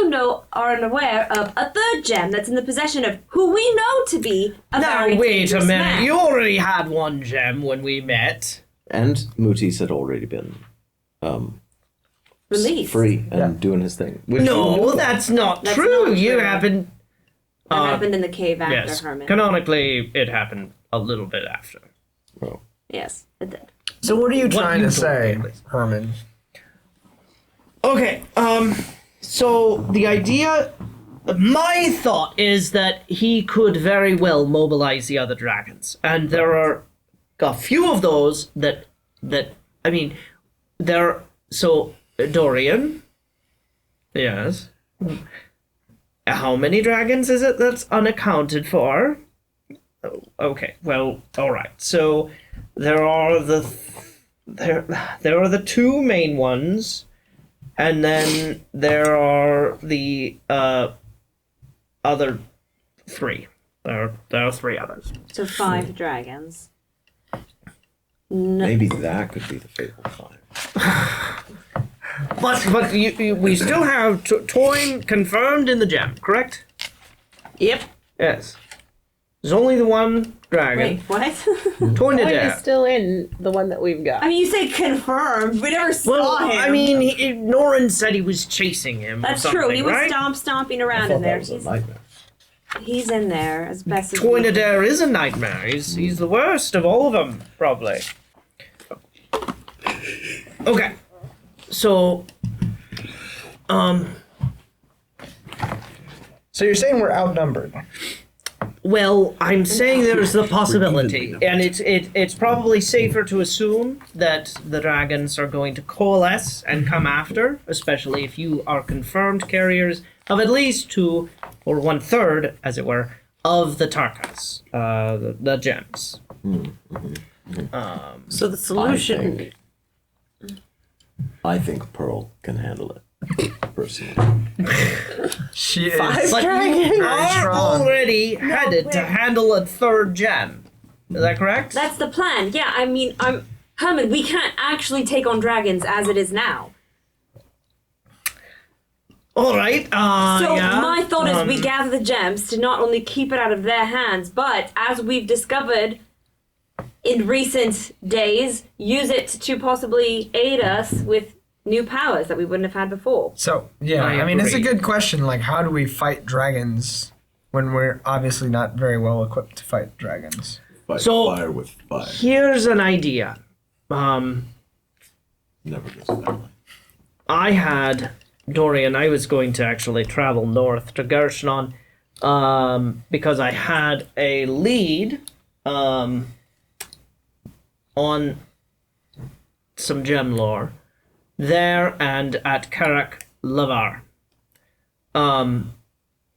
are unaware of a third gem that's in the possession of who we know to be a Now very wait a dangerous minute, man. you already had 1 gem when we met. And Mooties had already been Released. free and doing his thing. Which you No, knew. that's not That's true. not You true. happened. That happened in the cave after Yes, Herman. canonically, it happened a little bit after. Oh. Yes, it did. So what are you trying you to say, told me. Herman? Okay, so the idea, my thought is that he could very well mobilize the other dragons, and there are a few of those so Dorian, yes, How many dragons is it that's unaccounted for? Oh, okay, well, all right. So there are the two main ones, and then there are the other three. There are three others. So 5 dragons. Maybe that could be the Fabled Five. But we still have Toyn confirmed in the gem, correct? Yep. Yes. There's only the one dragon. Wait, what? Toyn Toyn is Adair. still in the one that we've got. I mean, you say confirmed. We never saw Well, him. I mean, Norin said he was chasing him. That's or something, true. He was right? stomping I around thought in there. that was a nightmare. He's in there as best as Toyn we Adair is a nightmare. He's the worst of all of them, probably. Okay. So, So you're saying we're outnumbered? well, I'm saying there's the possibility, and it's probably safer to assume that the dragons are going to coalesce and come after, especially if you are confirmed carriers of at least 2 or 1/3, as it were, of the Tarkas, the gems. So the solution. I think Pearl can handle it, personally. She is. 5 But dragons? you Very are strong. already headed to wait. handle a 3rd gem. Is that correct? That's the plan. Yeah, I mean, Herman, we can't actually take on dragons as it is now. All right. So yeah. my thought is we gather the gems to not only keep it out of their hands, but as we've discovered in recent days, use it to possibly aid us with new powers that we wouldn't have had before. So yeah, I I mean it's a agree. good question. Like, how do we fight dragons when we're obviously not very well equipped to fight dragons? Fight So- fire with fire. Here's an idea. Never goes that way. I had Dorian. I was going to actually travel north to Gershnon, because I had a lead, on some gem lore there and at Karak Lavar.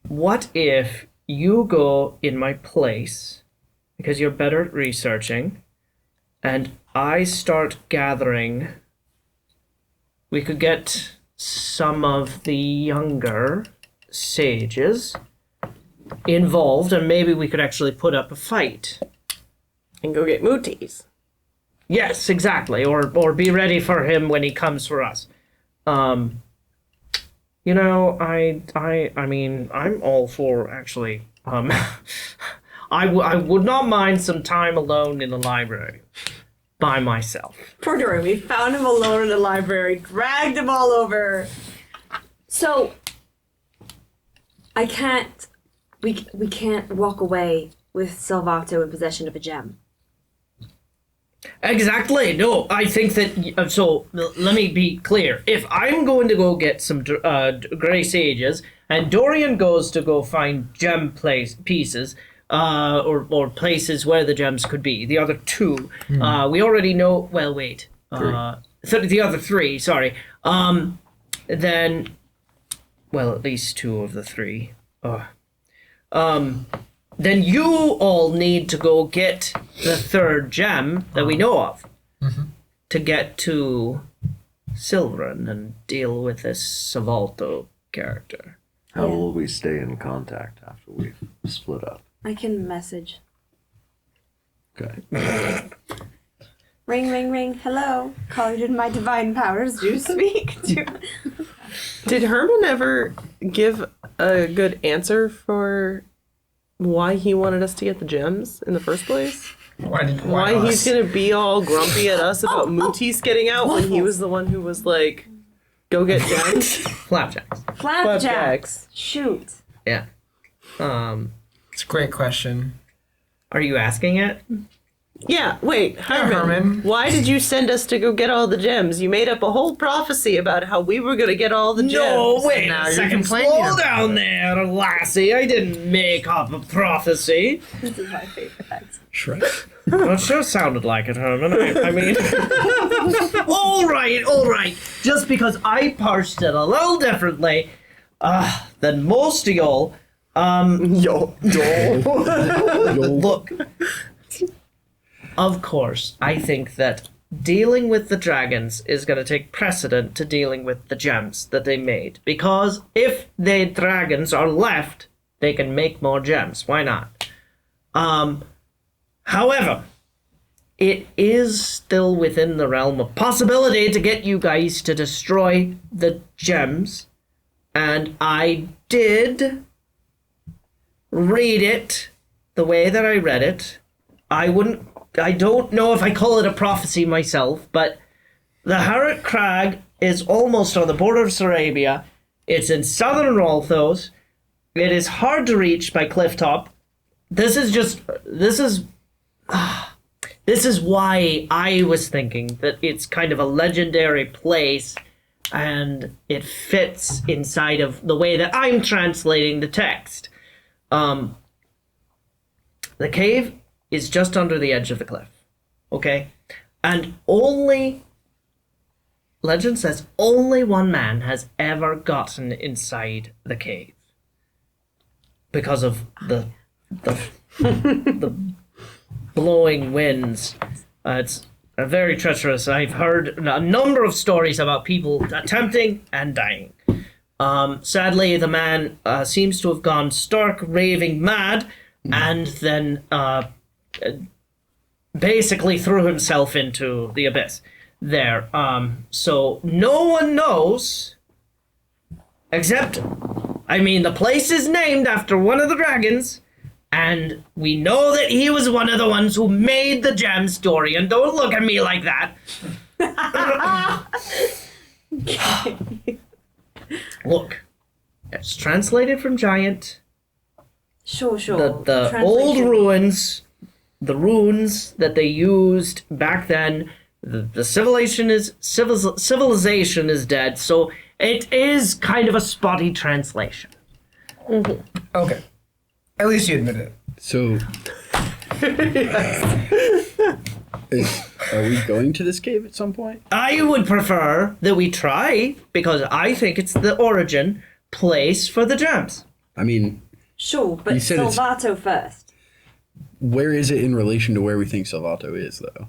What if you go in my place because you're better at researching, and I start gathering? We could get some of the younger sages involved, and maybe we could actually put up a fight. And go get Mooties. Yes, exactly. Or be ready for him when he comes for us. I mean, I'm all for actually. I would not mind some time alone in the library by myself. Poor Dorian, we found him alone in the library, dragged him all over. So, I can't. We can't walk away with Salvato in possession of a gem. Exactly. No, I think that. So let me be clear. If I'm going to go get some gray sages, and Dorian goes to go find gem pieces, or places where the gems could be, the other 2, we already know. Well, wait. The other 3. Sorry. Then, well, at least 2 of the 3. Then you all need to go get the 3rd gem that we know of to get to Silverin and deal with this Savalto character. How will we stay in contact after we've split up? I can message. Okay. Ring, ring, ring. Hello. Calling in my divine powers. Do you speak to... Did Herman ever give a good answer for why he wanted us to get the gems in the first place? Why he's gonna be all grumpy at us about Mooties getting out when he was the one who was like, go get gems? Flapjacks. Flapjacks. Shoot. Yeah. It's a great question. Are you asking it? Yeah, wait, Herman. why did you send us to go get all the gems? You made up a whole prophecy about how we were gonna get all the gems. No, wait now a you're second. complaining Slow about down there, lassie. I didn't make up a prophecy. This is my favorite. Shrek. Well, it sure sounded like it, Herman. I mean... all right. Just because I parsed it a little differently, than most of y'all. Look, of course, I think that dealing with the dragons is going to take precedent to dealing with the gems that they made. Because if the dragons are left, they can make more gems. Why not? However, it is still within the realm of possibility to get you guys to destroy the gems. And I did read it the way that I read it. I don't know if I call it a prophecy myself, but the Harrot Crag is almost on the border of Sarrabia. It's in southern Rolthos. It is hard to reach by clifftop. This is why I was thinking that it's kind of a legendary place, and it fits inside of the way that I'm translating the text. The cave is just under the edge of the cliff, okay? And legend says only one man has ever gotten inside the cave because of the blowing winds. It's very treacherous. I've heard a number of stories about people attempting and dying. Sadly, the man seems to have gone stark raving mad and then basically threw himself into the abyss there. So no one knows, except, the place is named after one of the dragons, and we know that he was one of the ones who made the gem story, and don't look at me like that. Look, it's translated from Giant. Sure. The old ruins, the runes that they used back then, the civilization is dead, so it is kind of a spotty translation. Okay. At least you admit it. So, are we going to this cave at some point? I would prefer that we try, because I think it's the origin place for the gems. Sure, but You said it's- Salvato first. Where is it in relation to where we think Salvato is, though?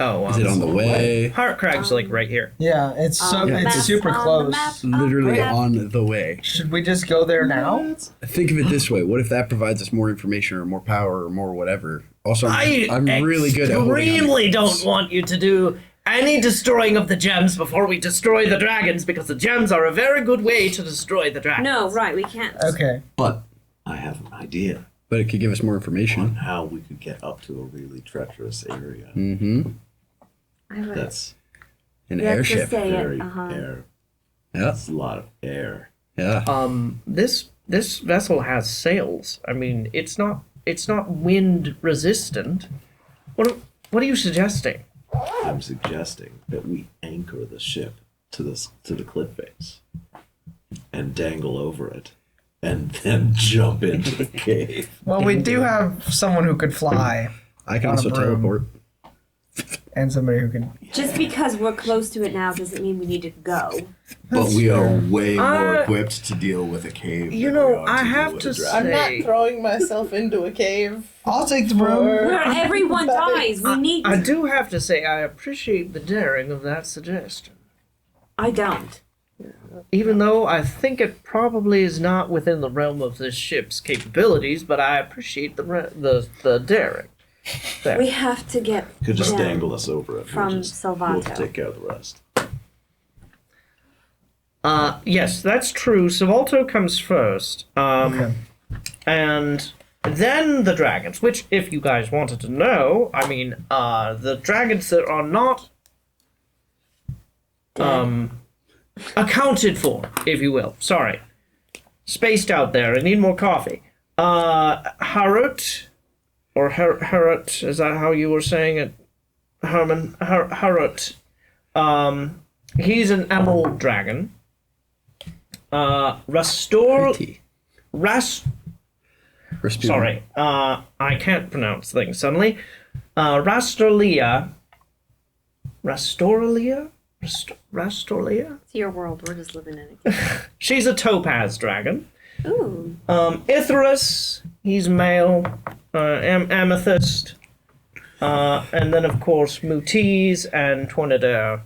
Oh, Is it on the way? Heart Crag's like right here. Yeah, it's Map super on the close. map. Literally map. on the way. Should we just go there now? Think of it this way: what if that provides us more information, or more power, or more whatever? Also, I I'm really good at holding on to extremely things. don't want you to do any destroying of the gems before we destroy the dragons, because the gems are a very good way to destroy the dragons. No, right, we can't. Okay. But I have an idea But it could give us more information. on how we could get up to a really treacherous area. Mm-hmm. I would. That's An You have to airship. say it, very uh-huh. air. Yeah. It's a lot of air. Yeah. This vessel has sails. It's not wind resistant. What are you suggesting? I'm suggesting that we anchor the ship to the cliff face and dangle over it, and then jump into the cave. Well, we do have someone who could fly, I can on a also broom. teleport. and somebody who can. Just because we're close to it now doesn't mean we need to go. But we are way more Uh, equipped to deal with a cave. you than know, we are I deal have with to a say- dragon. I'm not throwing myself into a cave. I'll take the broom. Where everyone dies, we need. I do have to say I appreciate the daring of that suggestion. I don't. Even though I think it probably is not within the realm of this ship's capabilities, but I appreciate the daring. There. We have to get. Could just them. dangle us over it. From We'll Salvato. take care of the rest. Yes, that's true. Salvato comes first. Okay. And then the dragons, which, if you guys wanted to know, the dragons that are not accounted for, if you will. Sorry. Spaced out there. I need more coffee. Harrot, or Harrot, is that how you were saying it? Herman? Harrot. He's an emerald dragon. Pretty. Rasputin. Sorry, I can't pronounce things suddenly. Rastolia. Rastolia? It's your world. We're just living in it. She's a topaz dragon. Ooh. Ithrus, he's male. Amethyst. And then, of course, Mutis and Tornadere.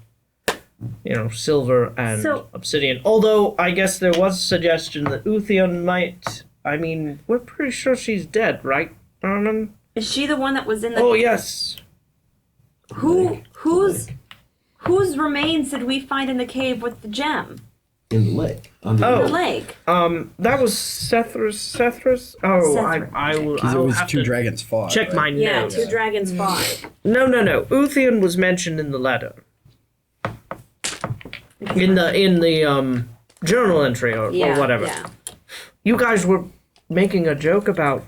Silver and obsidian. Although, I guess there was a suggestion that Uthion might... I mean, we're pretty sure she's dead, right, Herman? Is she the one that was in the... Oh, yes. Whose remains did we find in the cave with the gem? In the lake. Under Oh. The lake. That was Sethrus? Oh, Sethra. I will... Because I it will was have two to dragons fought. check right? my Yeah, notes. two dragons fought. No. Uthion was mentioned in the letter. In the journal entry or whatever. Yeah. You guys were making a joke about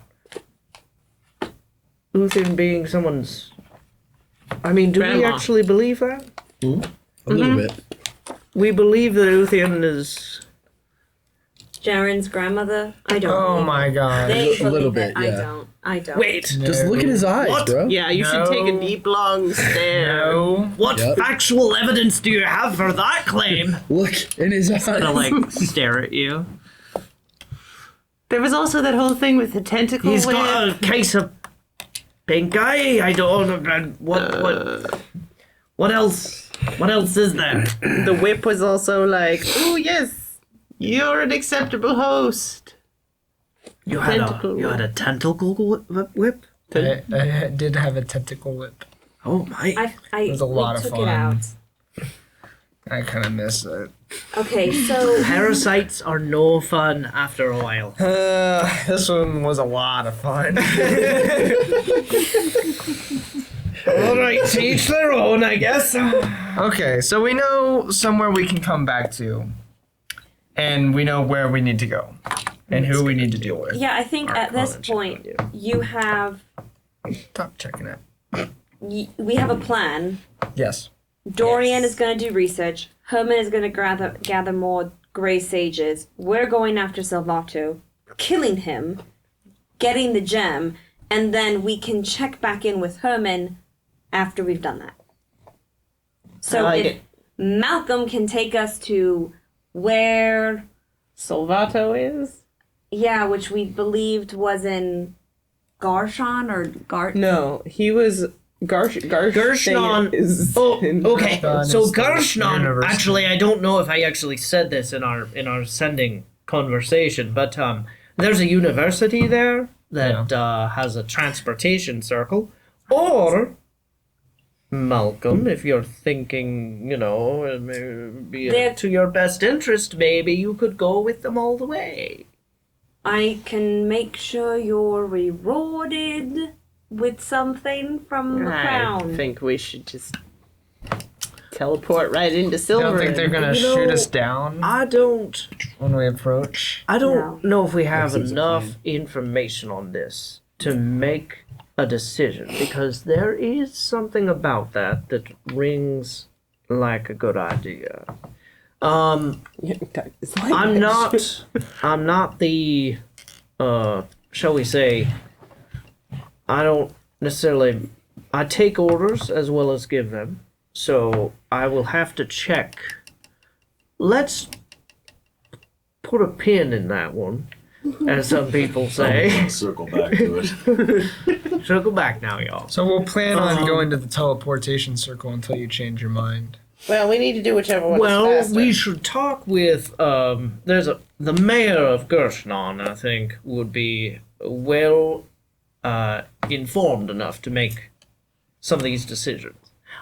Uthion being someone's... I mean, do we Grandma. actually believe that? A little bit. We believe that Uthion is... Jaren's grandmother? I don't Oh believe my it. god. They A little believe it. bit, yeah. I don't. Wait, Just look at his eyes, What? bro. Yeah, you should take a No. deep, long stare. No. what Yep. factual evidence do you have for that claim? Look in his eyes. Gonna, like, stare at you. There was also that whole thing with the tentacle He's whip. got a case of pink eye. I don't know what else? What else is there? The whip was also like, oh yes, you're an acceptable host. You had Tentacle a tentacle whip? I did have a tentacle whip. Oh my! It was a lot of took fun. It out. I kind of miss it. Okay, so Parasites are no fun after a while. This one was a lot of fun. All right, to each their own, I guess. Okay, so we know somewhere we can come back to, and we know where we need to go, and who we need to deal with. yeah, I think at this point you have Stop checking it. we have a plan. Yes. Dorian is going to do research. Herman is going to gather more gray sages. We're going after Salvato, killing him, getting the gem, and then we can check back in with Herman after we've done that. So I like if it. Malcolm can take us to where, Salvato is? yeah, which we believed was in Gershnon or No, he was Gershnon is Oh, okay. Gershnon So is the Gershnon, university. actually, I don't know if I actually said this in our sending conversation, but there's a university there that has a transportation circle, or Malcolm, if you're thinking, maybe They're- to your best interest, maybe you could go with them all the way. I can make sure you're rewarded with something from the I crown. think we should just teleport right into You Silver. don't think they're gonna You know, shoot us down I don't when we approach? know if we have seems a enough information on this to make a decision, because there is something about that rings like a good idea. I'm not the shall we say, I don't necessarily, I take orders as well as give them, so I will have to check. Let's put a pin in that one, as some people say. Circle back to it. Circle back now, y'all. So we'll plan on going to the teleportation circle until you change your mind. Well, we need to do whichever one Well, is faster. we should talk with the mayor of Gershnon, I think, would be well informed enough to make some of these decisions.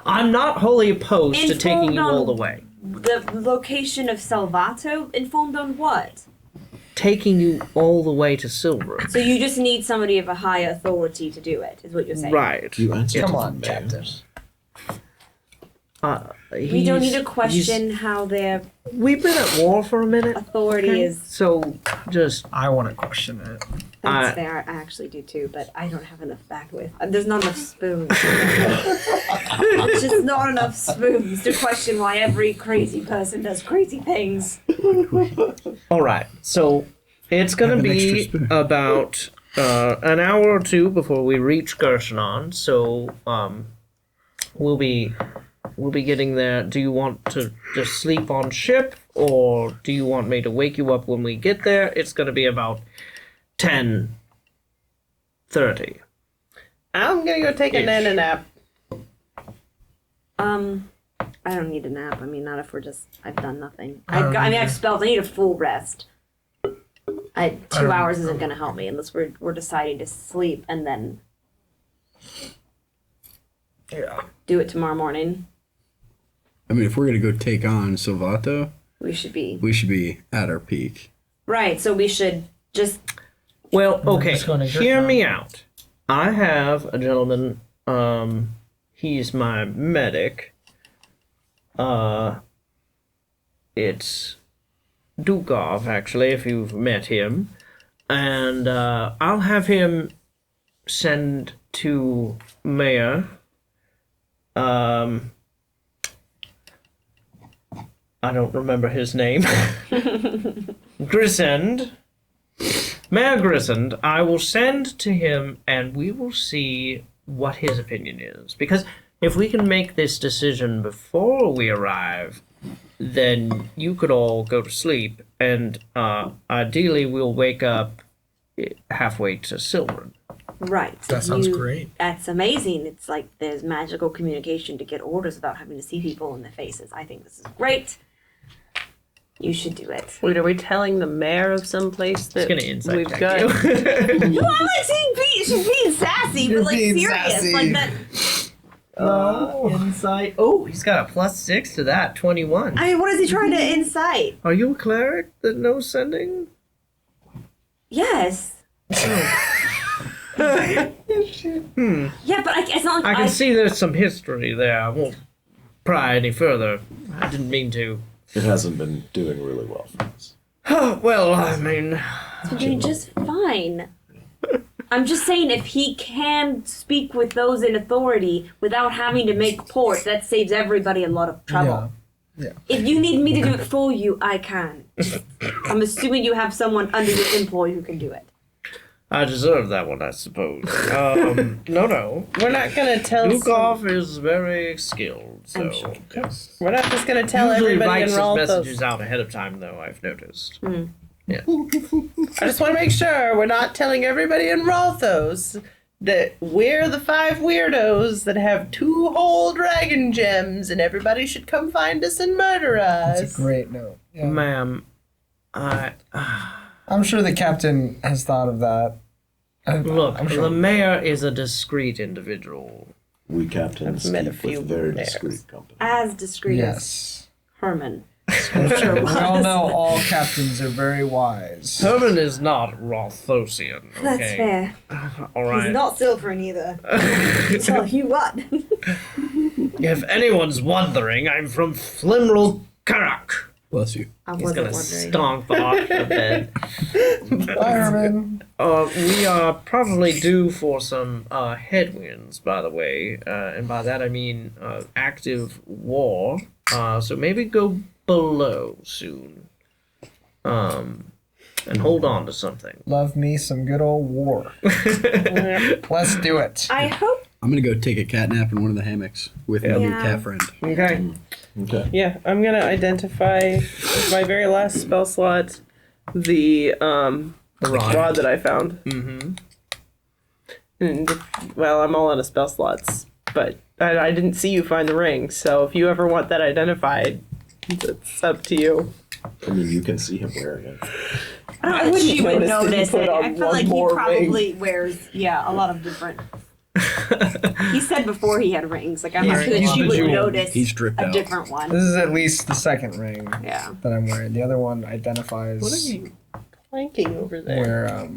I'm not wholly opposed to taking you all the way. The location of Salvato, informed on what? Taking you all the way to Silver. So you just need somebody of a high authority to do it, is what you're saying. Right. You answer Come to on, the mayor. Captain. We don't need to question how their We've been at war for a minute, authority is. so just I want to question it. That's fair. I actually do too, but I don't have enough bandwidth. There's not enough spoons. There's just not enough spoons to question why every crazy person does crazy things. all right. So it's gonna Have an be extra spoon. about an hour or two before we reach Gershnon. So we'll be we'll be getting there. Do you want to just sleep on ship, or do you want me to wake you up when we get there? It's going to be about 10:30. I'm gonna go take a nana nap. I don't need a nap. I mean, not if I've done nothing. I've spells. I need a full rest. 2 hours isn't gonna help me unless we're deciding to sleep and then do it tomorrow morning. I mean, if we're gonna go take on Silvato, We should be. at our peak. Right, so we should just... Well, okay, just gonna hear Gershnon. me out. I have a gentleman, he's my medic. It's Dukov, actually, if you've met him. And I'll have him send to Mayor. I don't remember his name. Grisend. Mayor Grisend, I will send to him and we will see what his opinion is. Because if we can make this decision before we arrive, then you could all go to sleep and ideally we'll wake up halfway to Silverin. Right. That sounds great. That's amazing. It's like there's magical communication to get orders without having to see people in the faces. I think this is great. You should do it. Wait, are we telling the mayor of some place that It's gonna insight we've check got? you. Well, I'm like saying she's being sassy, but like being serious. sassy. Like that. Insight. Oh, he's got a +6 to that, 21. I mean, what is he trying to incite? Are you a cleric that knows sending? Yes. Yeah, but it's not I like can see there's some history there. I won't pry any further. I didn't mean to. It hasn't been doing really well for us. Well, I mean, It's doing just fine. I'm just saying, if he can speak with those in authority without having to make port, that saves everybody a lot of trouble. Yeah. If you need me to do it for you, I can. I'm assuming you have someone under your employ who can do it. I deserve that one, I suppose. No. We're not gonna tell. Lukov is very skilled, so. I'm sure. Yes. We're not just gonna tell Usually everybody in writes his Rolthos. messages out ahead of time, though, I've noticed. Yeah. I just want to make sure we're not telling everybody in Rolthos that we're the 5 weirdos that have 2 whole dragon gems, and everybody should come find us and murder us. That's a great note. Yeah. Ma'am, I'm sure the captain has thought of that. look, I'm sure. the mayor is a discreet individual. We captains I've met a keep few with very mayors. discreet company. As discreet as Yes. Herman. We all know all captains are very wise. Herman is not Rolthosian, okay? That's fair. All right. He's not Silverin either. Tell you what. If anyone's wondering, I'm from Flimrel Karak. Bless you. I He's wasn't gonna wondering. stomp off the bed. Bye, Herman. We are probably due for some headwinds, by the way, and by that I mean active war. So maybe go below soon, and hold on to something. Love me some good old war. Let's do it. I hope. I'm gonna go take a cat nap in one of the hammocks with my new Yeah. cat friend. Okay. Okay. Yeah, I'm gonna identify with my very last spell slot the rod that I found. Mm-hmm. And well, I'm all out of spell slots, but I didn't see you find the ring. So if you ever want that identified, it's up to you. I mean, you can see him wearing it. I don't know I that wouldn't she would notice if you notice put it. on I feel one like he more probably wears, a lot of different. He said before he had rings. Like, I'm not sure that he's she would bejeweled. notice He's dripped a out. different This one. is at least the second ring Yeah. that I'm wearing. The other one identifies What are you planking over there? where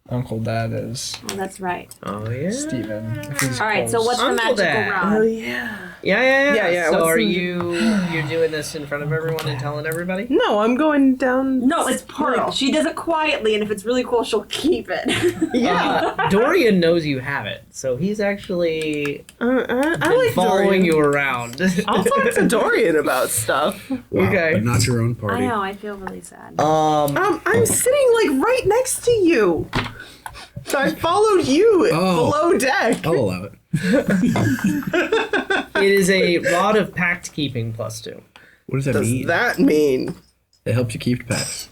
Uncle Dad is. Oh, that's right. Oh yeah. Steven. If he's All right. So close. what's the Uncle magical Dad. rod? yeah. Yeah. What's So are the- you're doing this in front of everyone and telling everybody? No, I'm going down. No, it's Pearl. She does it quietly, and if it's really cool, she'll keep it. Yeah. Dorian knows you have it, so he's actually I been like following Dorian. you around. I'll talk to Dorian about stuff. Wow, Okay. but not your own I party. know. I feel really sad. I'm sitting like right next to you. So I followed you Oh. below deck. I'll allow it. It is a rod of pact keeping +2. What does that Does mean? that mean? It helps you keep packs.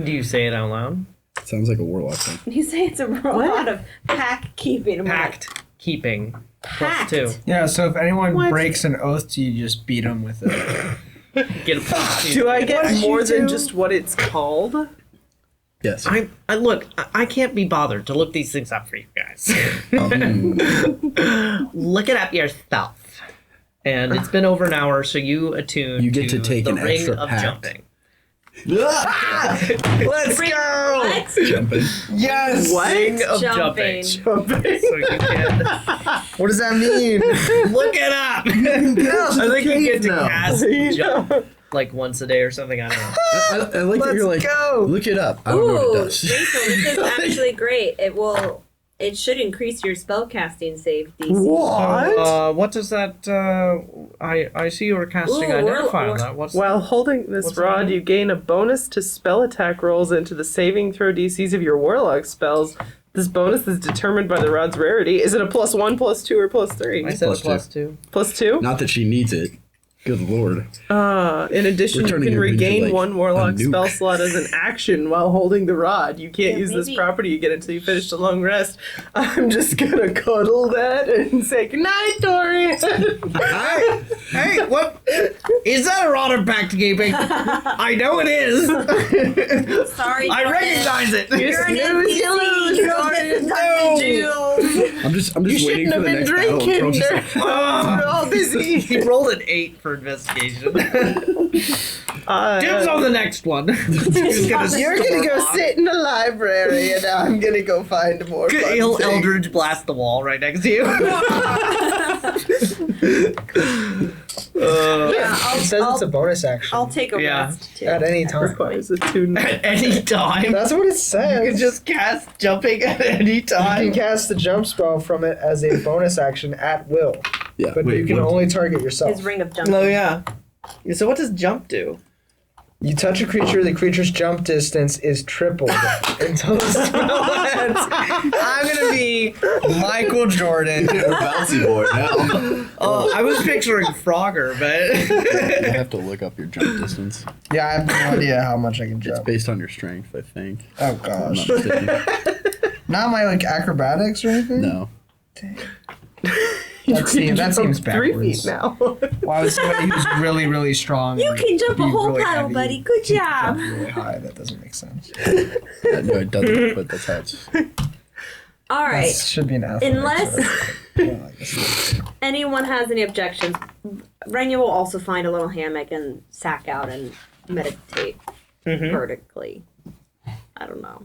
Do you say it out loud? Sounds like a warlock thing. You say it's a lot of pack keeping. Pact keeping Pact. +2. Yeah, so if anyone What? breaks an oath to you, just beat them with it. Get a +2. Do I get did more you than do? just what it's called? Yes. I look. I can't be bothered to look these things up for you guys. Look it up yourself. And it's been over an hour, so you attune. You get to take the an ring extra of pact. jumping. Let's go! What? Jumping. Yes! What? Ring of jumping. Jumping. So you can What does that mean? look it up. I think you get to cast jump like once a day or something. I don't know. I like that you're like, go. look it up. I don't know what it does. Rachel, this is actually great. It should increase your spellcasting save DC. What? What does that? I see you were casting Ooh, identify on we're- that. What's While holding this What's that rod, mean? you gain a bonus to spell attack rolls into the saving throw DCs of your warlock spells. This bonus is determined by the rod's rarity. Is it a +1, +2, or +3? I said Plus a +2. +2? Not that she needs it. Good lord. In addition, We're you turning can her into, regain like, one warlock a nuke. spell slot as an action while holding the rod. You can't Yeah, use this maybe- property again until you finish the long rest. I'm just gonna cuddle that and say goodnight, Dorian. Hey, what? Is that a rod of pact keeping? I know it is. Sorry. I Dorian. recognize it. You're an snooze, you lose, NPC. Dorian. Dorian. I'm just waiting shouldn't for have the been next battle. drinking. Pearl's just like, We're all busy. He rolled an 8 for investigation. Dibs on the next one. He's gonna You're gonna go sit in the library, and I'm gonna go find more. fun He'll things. Eldridge blast the wall right next to you. It says it's a bonus action. I'll take a Yeah. rest too. At any time. Requires a tune. At any time. That's what it You says. can just cast jumping at any You time. can cast the jump spell from it as a bonus action at will, yeah. but you can only target yourself. His ring of jumping. Oh yeah. So what does jump do? You touch a creature, the creature's jump distance is tripled until the spell ends. I'm gonna be Michael Jordan. You're a bouncy boy now. Oh, I was picturing Frogger, but You have to look up your jump distance. Yeah, I have no idea how much I can It's jump. based on your strength, I think. Oh If I'm gosh. not mistaken. Not my like acrobatics or anything? No. That seems 3 backwards. feet now. Why would somebody who's really, really strong You can jump a be whole really paddle, heavy, buddy. Good job. jump really high? That doesn't make sense. No, it doesn't, but that's how it's. All That right. should be an athletics. Unless Well, I guess not. anyone has any objections, Renya will also find a little hammock and sack out and meditate vertically. I don't know.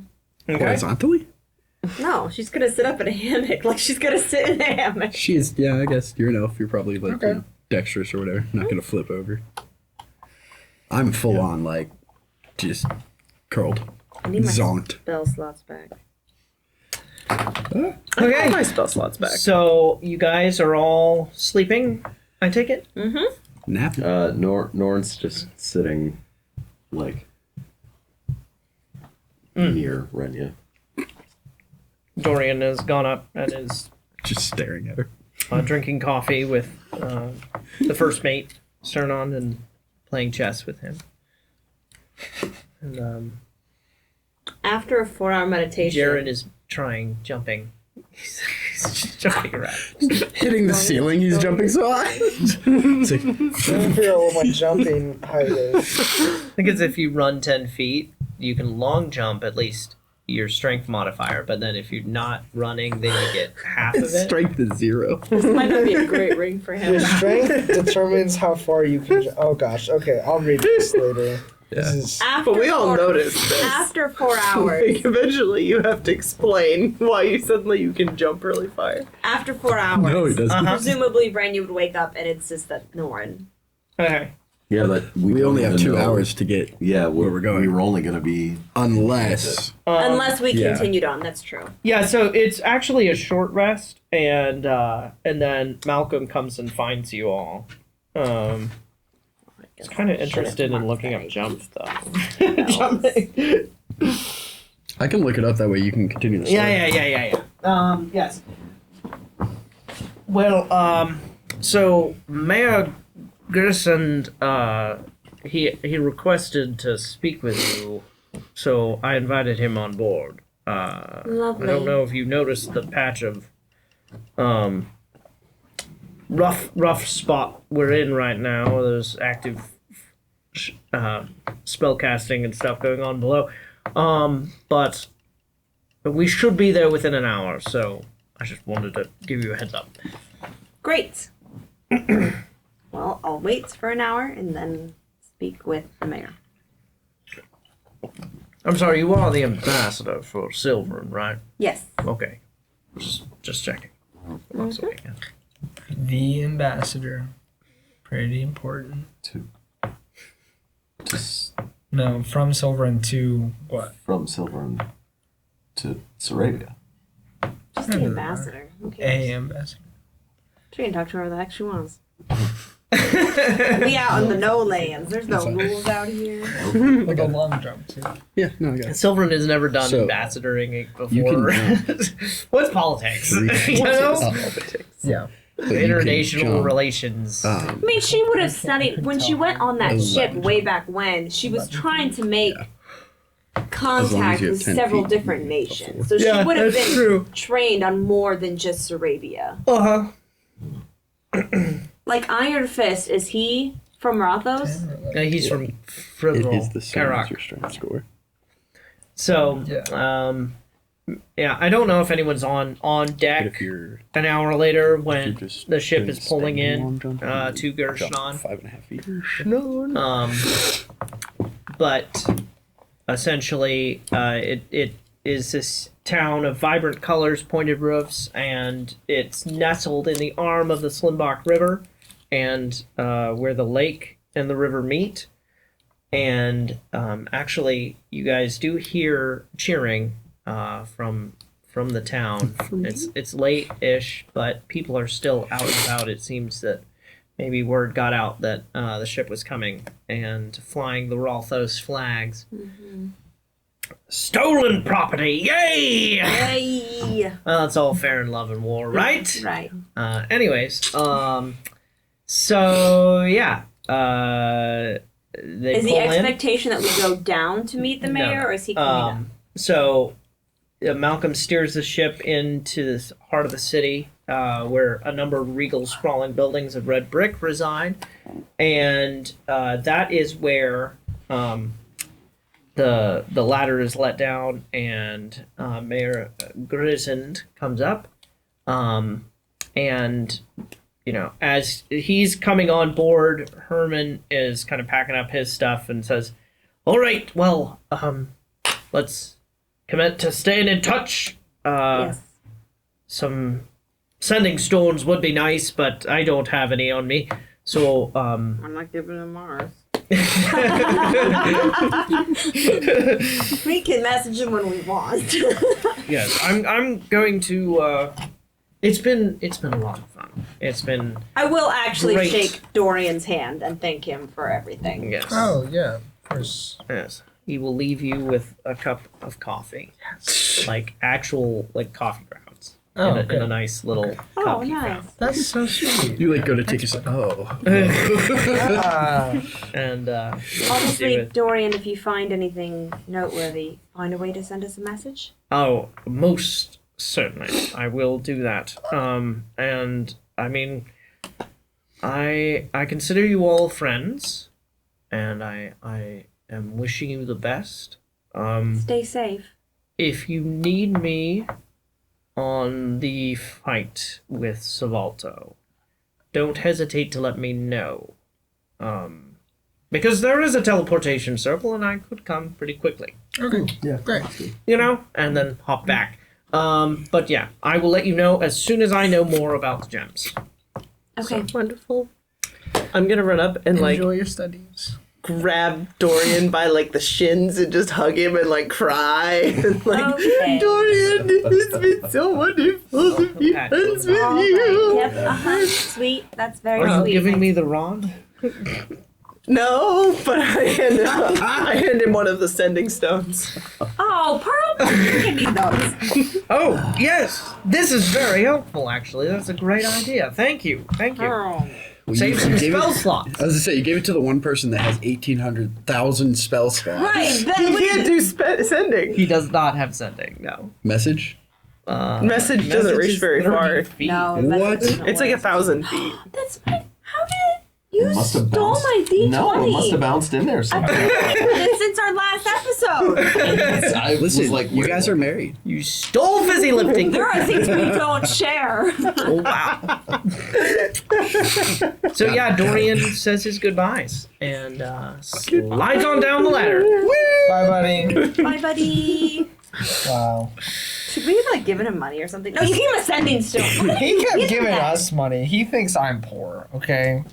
Horizontally? No, she's gonna sit up in a hammock. Like she's gonna sit in a hammock. She is, yeah, I guess you're an elf. You're probably like Okay. you know, dexterous or whatever. Not going to flip over. I'm full on, like, just curled. I need my Zonked. spell slots back. I Okay. have my spell slots back. So you guys are all sleeping, I take it? Nap. Norn's just sitting, like, near Renya. Dorian has gone up and is Just staring at her. drinking coffee with the first mate, Gershnon, and playing chess with him. And After a 4-hour meditation, Jaren is trying jumping. He's just jumping around. Hitting the ceiling, he's jumping so high. It's like, I feel what my jumping height is. I think it's if you run 10 feet, you can long jump at least your strength modifier, but then if you're not running, then you get half of it. strength is 0. this might not be a great ring for him. Your strength determines how far you can jump. Oh gosh, okay, I'll read this later. This is After But we all four- noticed this. After 4 hours, Like, eventually, you have to explain why you can jump really far. after 4 hours, No, he doesn't. presumably Renya would wake up and insist that Norn. Okay. Yeah, but We only have don't 2 know. hours to get, Yeah, where we're going. We were only going to be. unless. Unless we yeah. continued on, that's true. Yeah, so it's actually a short rest, and then Malcolm comes and finds you all. He's kind of interested in looking up jump stuff. Jumping. I can look it up, that way you can continue the story. Yeah. Yes. So Mayor Gershnon, he requested to speak with you, so I invited him on board. Lovely. I don't know if you noticed the patch of rough spot we're in right now. There's active spell casting and stuff going on below. But we should be there within an hour, so I just wanted to give you a heads up. Great. Well, I'll wait for an hour and then speak with the mayor. I'm sorry, you are the ambassador for Silverin, right? Yes. Okay. Just checking. That's okay, yeah. The ambassador. Pretty important. No, from Silverin to what? From Silverin to Sarrabia. Just the ambassador. Okay. A ambassador. She can talk to her the heck she wants. We out on the no lands. There's no rules out here. Like a long jump too. Yeah, no, I got it. Silverin has never done So, ambassadoring before. you can, What's politics? You know? Yeah. International jump. relations. I mean, she would have studied when she went on that ship way back when. She was trying to make contact you have with 10 several feet different nations, so Yeah, she would have that's been true. trained on more than just Sarrabia. Uh-huh. Like Iron Fist, is he from Rolthos? He's from It Frizzle, is the same as Karak. your strength score. So, Yeah. yeah, I don't know if anyone's on But deck if you're an hour later if when you're just the ship doing is pulling standing long in jump, to you jump Gershnon. 5.5 feet. But essentially, it is this town of vibrant colors, pointed roofs, and it's nestled in the arm of the Slimbach River, and where the lake and the river meet. And actually, you guys do hear cheering from the town. It's late-ish, but people are still out and about. It seems that maybe word got out that the ship was coming and flying the Rolthos flags. Stolen property! Yay! Yay! Well, it's all fair in love and war, right? Right. Anyways, so yeah, they Is the pull in. expectation that we go down to meet the mayor, or is he coming up? So Malcolm steers the ship into this heart of the city, where a number of regal sprawling buildings of red brick reside, and that is where the ladder is let down, and Mayor Grisend comes up, and as he's coming on board, Herman is kind of packing up his stuff and says, "All right, well, let's commit to staying in touch. Yes. Some sending stones would be nice, but I don't have any on me. So, I'm not giving him ours. We can message him when we want. yes, I'm going to. It's been a lot of fun. It's been I will actually Great. shake Dorian's hand and thank him for everything. yes, Oh yeah, of course. yes. He will leave you with a cup of coffee, like actual coffee grounds, Oh, in a good. nice little Oh, coffee nice. ground. That's so sweet. You go to take a And Obviously, do it. Dorian, if you find anything noteworthy, find a way to send us a message. Oh, most certainly, I will do that. And I mean, I consider you all friends, and I am wishing you the best. Stay safe. If you need me on the fight with Savalto, don't hesitate to let me know. Because there is a teleportation circle, and I could come pretty quickly. Okay. Yeah. Great. And then hop back. But yeah, I will let you know as soon as I know more about the gems. Okay. Wonderful. I'm gonna run up and Enjoy your studies. grab Dorian by the shins and just hug him and cry and Okay. Dorian, it's been so wonderful to be Pat. friends with All you. right. Yep. Sweet. That's very Are you sweet. giving me the rod? No, but I hand him one of the sending stones. Oh, Pearl, you can need those. Oh, yes. This is very helpful, actually. That's a great idea. Thank you. Thank you. Pearl. Well, Save some gave spell it- slots. I was gonna say, you gave it to the one person that has 1,800,000 spell slots. Right, He then can't do sending. He does not have sending, no. Message? Message doesn't reach is very 30 far. feet. No, What? It's like 1,000 feet. That's right. How did you Must have stole bounced. my D20? No, it must have bounced in there somehow. Since our last episode. I Listen, was like, you guys are married. You stole fizzy lifting. There are things we don't share. Oh, wow. So yeah, Dorian says his goodbyes and slides on down the ladder. Bye, buddy. Bye, buddy. Wow. Should we have like given him money or something? No, you gave him a sending stone. He kept Give him giving that. us money. He thinks I'm poor, okay?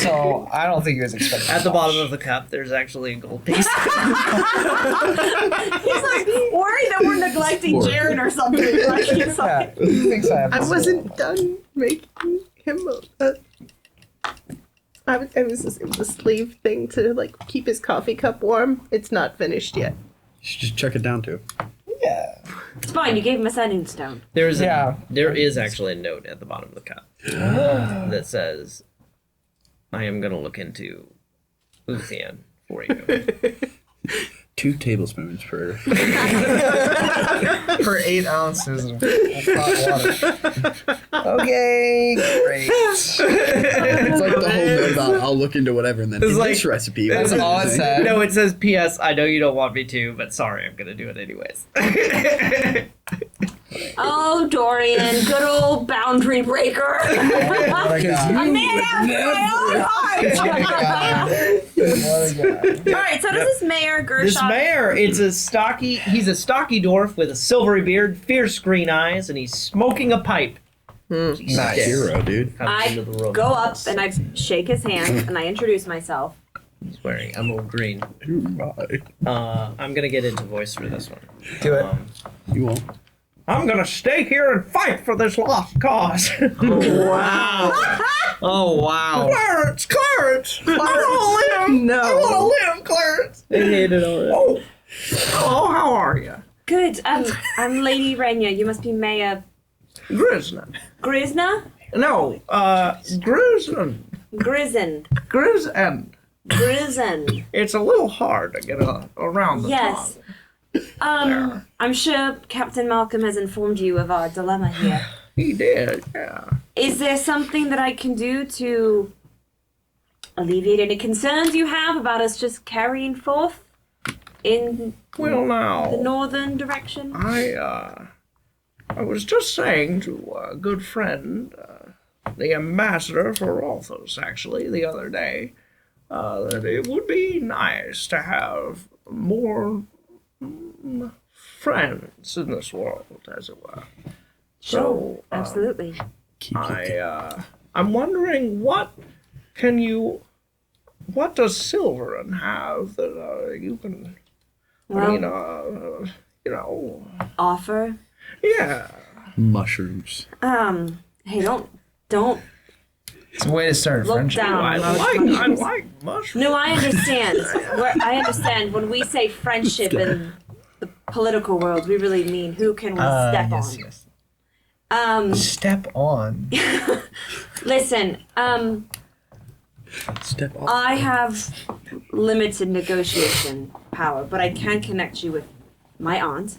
So I don't think he was expecting At the much. bottom of the cup, there's actually a gold piece. He's like worried that we're neglecting Jaren or something. Like, he's Yeah, like, he thinks I have I this wasn't little- done making him it was a sleeve thing to like keep his coffee cup warm. It's not finished yet. You should just chuck it down to him. Yeah. it's fine. You gave him a sending stone. There is Yeah. actually a note at the bottom of the cup that says, "I am gonna look into Luthien for you." 2 tablespoons per. For 8 ounces of hot water. Okay, great. It's like the whole note about I'll look into whatever, and then It's in like- this recipe. That's all it said. No, it says, "P.S. I know you don't want me to, but sorry, I'm gonna do it anyways." Oh, Dorian, good old boundary breaker. What a guy. A man after my own heart. What a guy. All right, so does this mayor Gershnon? This mayor, he's a stocky dwarf with a silvery beard, fierce green eyes, and he's smoking a pipe. Nice. Hero, dude. Comes I into the room. go up and I shake his hand and I introduce myself. He's wearing emerald green. Who am I? I'm gonna get into voice for this one. Do it. You won't. I'm gonna stay here and fight for this lost cause. Wow. Oh wow! Clarence, Clarence! I want to live. No. I want to live, Clarence. I hate it already. Oh, how are you, Good. I'm Lady Renya. You must be Mayor Gershnon? Grisna? No, Gershnon. Grizen. Grisend. Grizen. It's a little hard to get around the Yes. tongue. I'm sure Captain Malcolm has informed you of our dilemma here. He did, yeah. Is there something that I can do to alleviate any concerns you have about us just carrying forth in Well, the now, northern direction? I was just saying to a good friend, the ambassador for Rolthos, actually, the other day, that it would be nice to have more friends in this world, as it were. Sure, So, absolutely. I'm wondering what does Silverin have that you can, Well, offer. yeah. Mushrooms. Hey, don't It's a way to start a look friendship. down. I like mushrooms. No, I understand. I understand. When we say friendship in the political world, we really mean who can we step yes, on. yes. Step Step on. Listen, Step off. I have limited negotiation power, but I can connect you with my aunt,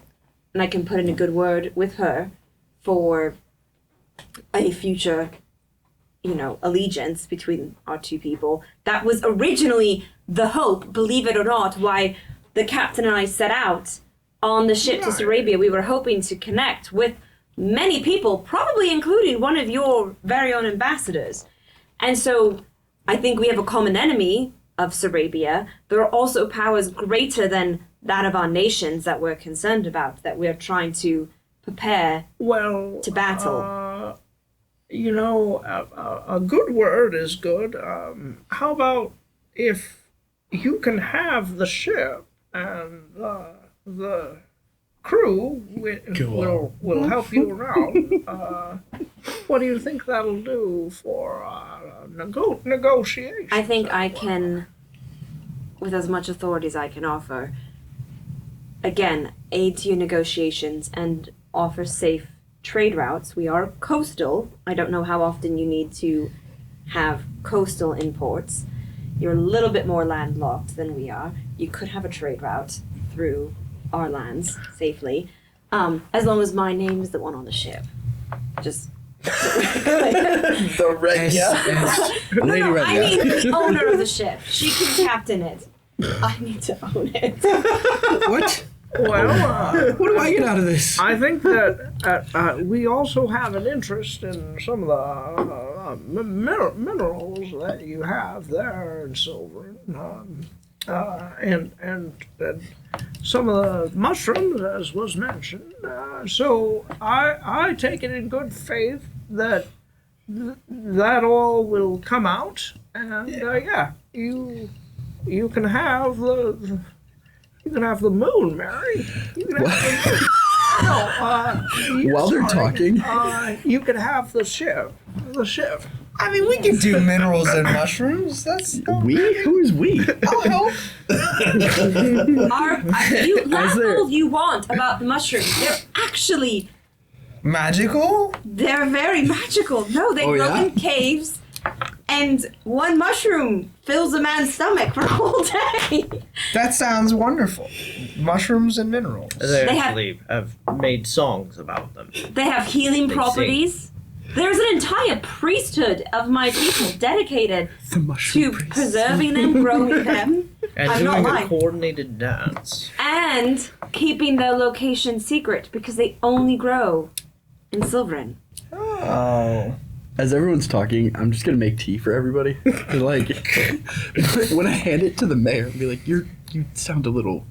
and I can put in a good word with her for a future, allegiance between our two people. That was originally the hope, believe it or not, why the captain and I set out on the ship to Sarrabia. We were hoping to connect with many people, probably including one of your very own ambassadors. And so I think we have a common enemy of Sarrabia. There are also powers greater than that of our nations that we're concerned about, that we're trying to prepare to battle. A good word is good. How about if you can have the ship and the crew will help you around. What do you think that'll do for negotiation? I think I can, with as much authority as I can offer, again, aid to your negotiations and offer safe trade routes. We are coastal. I don't know how often you need to have coastal imports. You're a little bit more landlocked than we are. You could have a trade route through our lands safely, as long as my name is the one on the ship. Just The Renya. Lady no, I Renya. mean the owner of the ship. She can captain it. I need to own it. What? Well, What do I get out of this? I think that we also have an interest in some of the minerals that you have there in Silver, and some of the mushrooms, as was mentioned. So I take it in good faith that that all will come out, and you can have the. You can have the moon, Mary. You can have the moon. No, While they're talking, you can have the ship. The ship. I mean, we can do minerals and mushrooms. That's we? Who is we? I'll help. You laugh all you want about the mushrooms. They're actually Magical? very magical. No, they Oh, grow yeah? in caves, and one mushroom fills a man's stomach for a whole day. That sounds wonderful. Mushrooms and minerals. They They actually have made songs about them. They have healing They properties. There's an entire priesthood of my people dedicated The mushroom to priest. preserving them, growing them, And I'm not doing a lying. coordinated dance. and keeping their location secret because they only grow in Silverin. Oh. As everyone's talking, I'm just gonna make tea for everybody. Like, when I hand it to the mayor, I'll be like, you sound a little.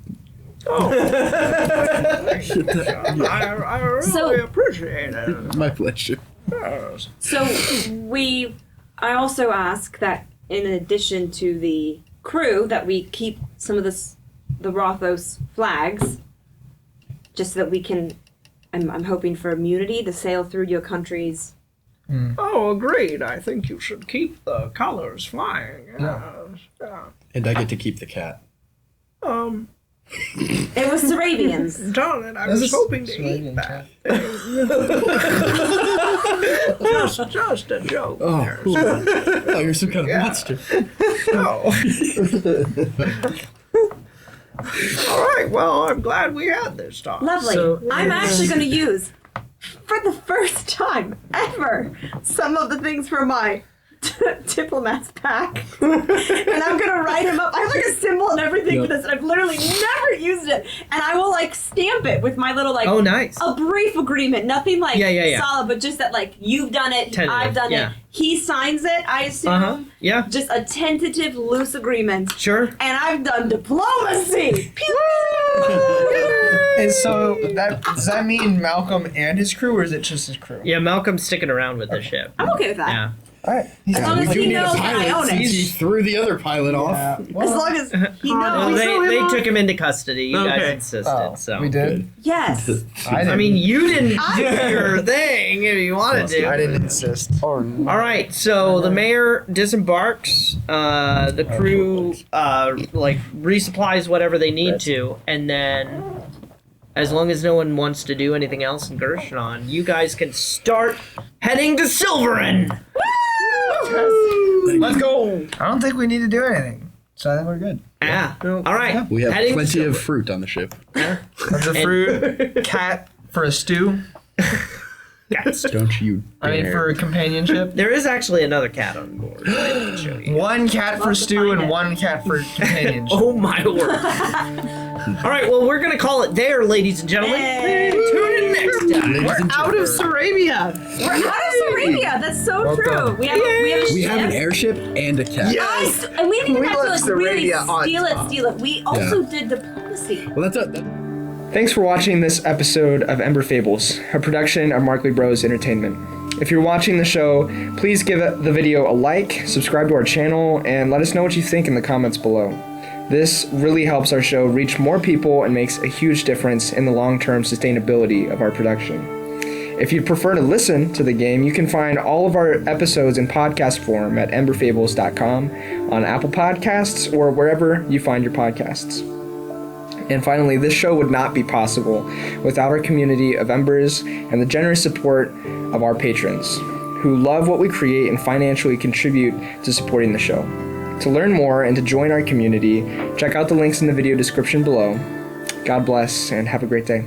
I really So- appreciate it. My pleasure. Yes. So I also ask that in addition to the crew, that we keep some of the Rolthos flags, just so that we can. I'm hoping for immunity to sail through your countries. Oh, agreed. I think you should keep the colors flying. Yeah. Yeah. And I get to keep the cat. It was Sarrabians. Darling, I This was is hoping to Sarrabian eat that. just a joke. Oh, there. cool. Oh, you're some kind of Yeah. monster. Oh. All right. Well, I'm glad we had this talk. Lovely. So- I'm actually going to use, for the first time ever, some of the things from my diplomat's pack. And I'm going to write him up. I have like a symbol and everything for this, and I've literally never used it. And I will like stamp it with my little like Oh, nice. a brief agreement. Nothing like Yeah. solid, but just that like you've done it, Tentative, I've done yeah. it. He signs it, I assume. Uh-huh. Yeah. Just a tentative, loose agreement. Sure. And I've done diplomacy. And so does that mean Malcolm and his crew, or is it just his crew? Yeah, Malcolm's sticking around with the ship. I'm okay with that. Yeah. All right. As long as we do he need a knows that I pilot own since it. he threw the other pilot off. As long as he Well, knows. they took him into custody. You guys Okay. insisted. Oh, so we did. Yes. I mean, you didn't do your thing if you wanted to. I didn't insist. All right, so the mayor disembarks. The crew like resupplies whatever they need to, and then, as long as no one wants to do anything else in Gershnon, you guys can start heading to Silverin. Let's go. I don't think we need to do anything, so I think we're good. Yeah. All right. We have heading to plenty of Silverin. fruit on the ship. There's a fruit, cat for a stew. Cats. Don't you I mean, dare. for companionship. There is actually another cat on board. I didn't show you. One cat for Love to stew find and it. one cat for companionship. Oh my word. All right, well, we're going to call it there, ladies and gentlemen. Yay. Tune in next time. Ladies and Out of Sarrabia. We're out of Sarrabia. That's so true. We have a We ship. have an airship and a cat. And we didn't We have to left like, really Sarrabia on steal it. We also did diplomacy. Well, that's a. Thanks for watching this episode of Ember Fables, a production of Markley Bros Entertainment. If you're watching the show, please give the video a like, subscribe to our channel, and let us know what you think in the comments below. This really helps our show reach more people and makes a huge difference in the long-term sustainability of our production. If you'd prefer to listen to the game, you can find all of our episodes in podcast form at emberfables.com, on Apple Podcasts, or wherever you find your podcasts. And finally, this show would not be possible without our community of Embers and the generous support of our patrons, who love what we create and financially contribute to supporting the show. To learn more and to join our community, check out the links in the video description below. God bless and have a great day.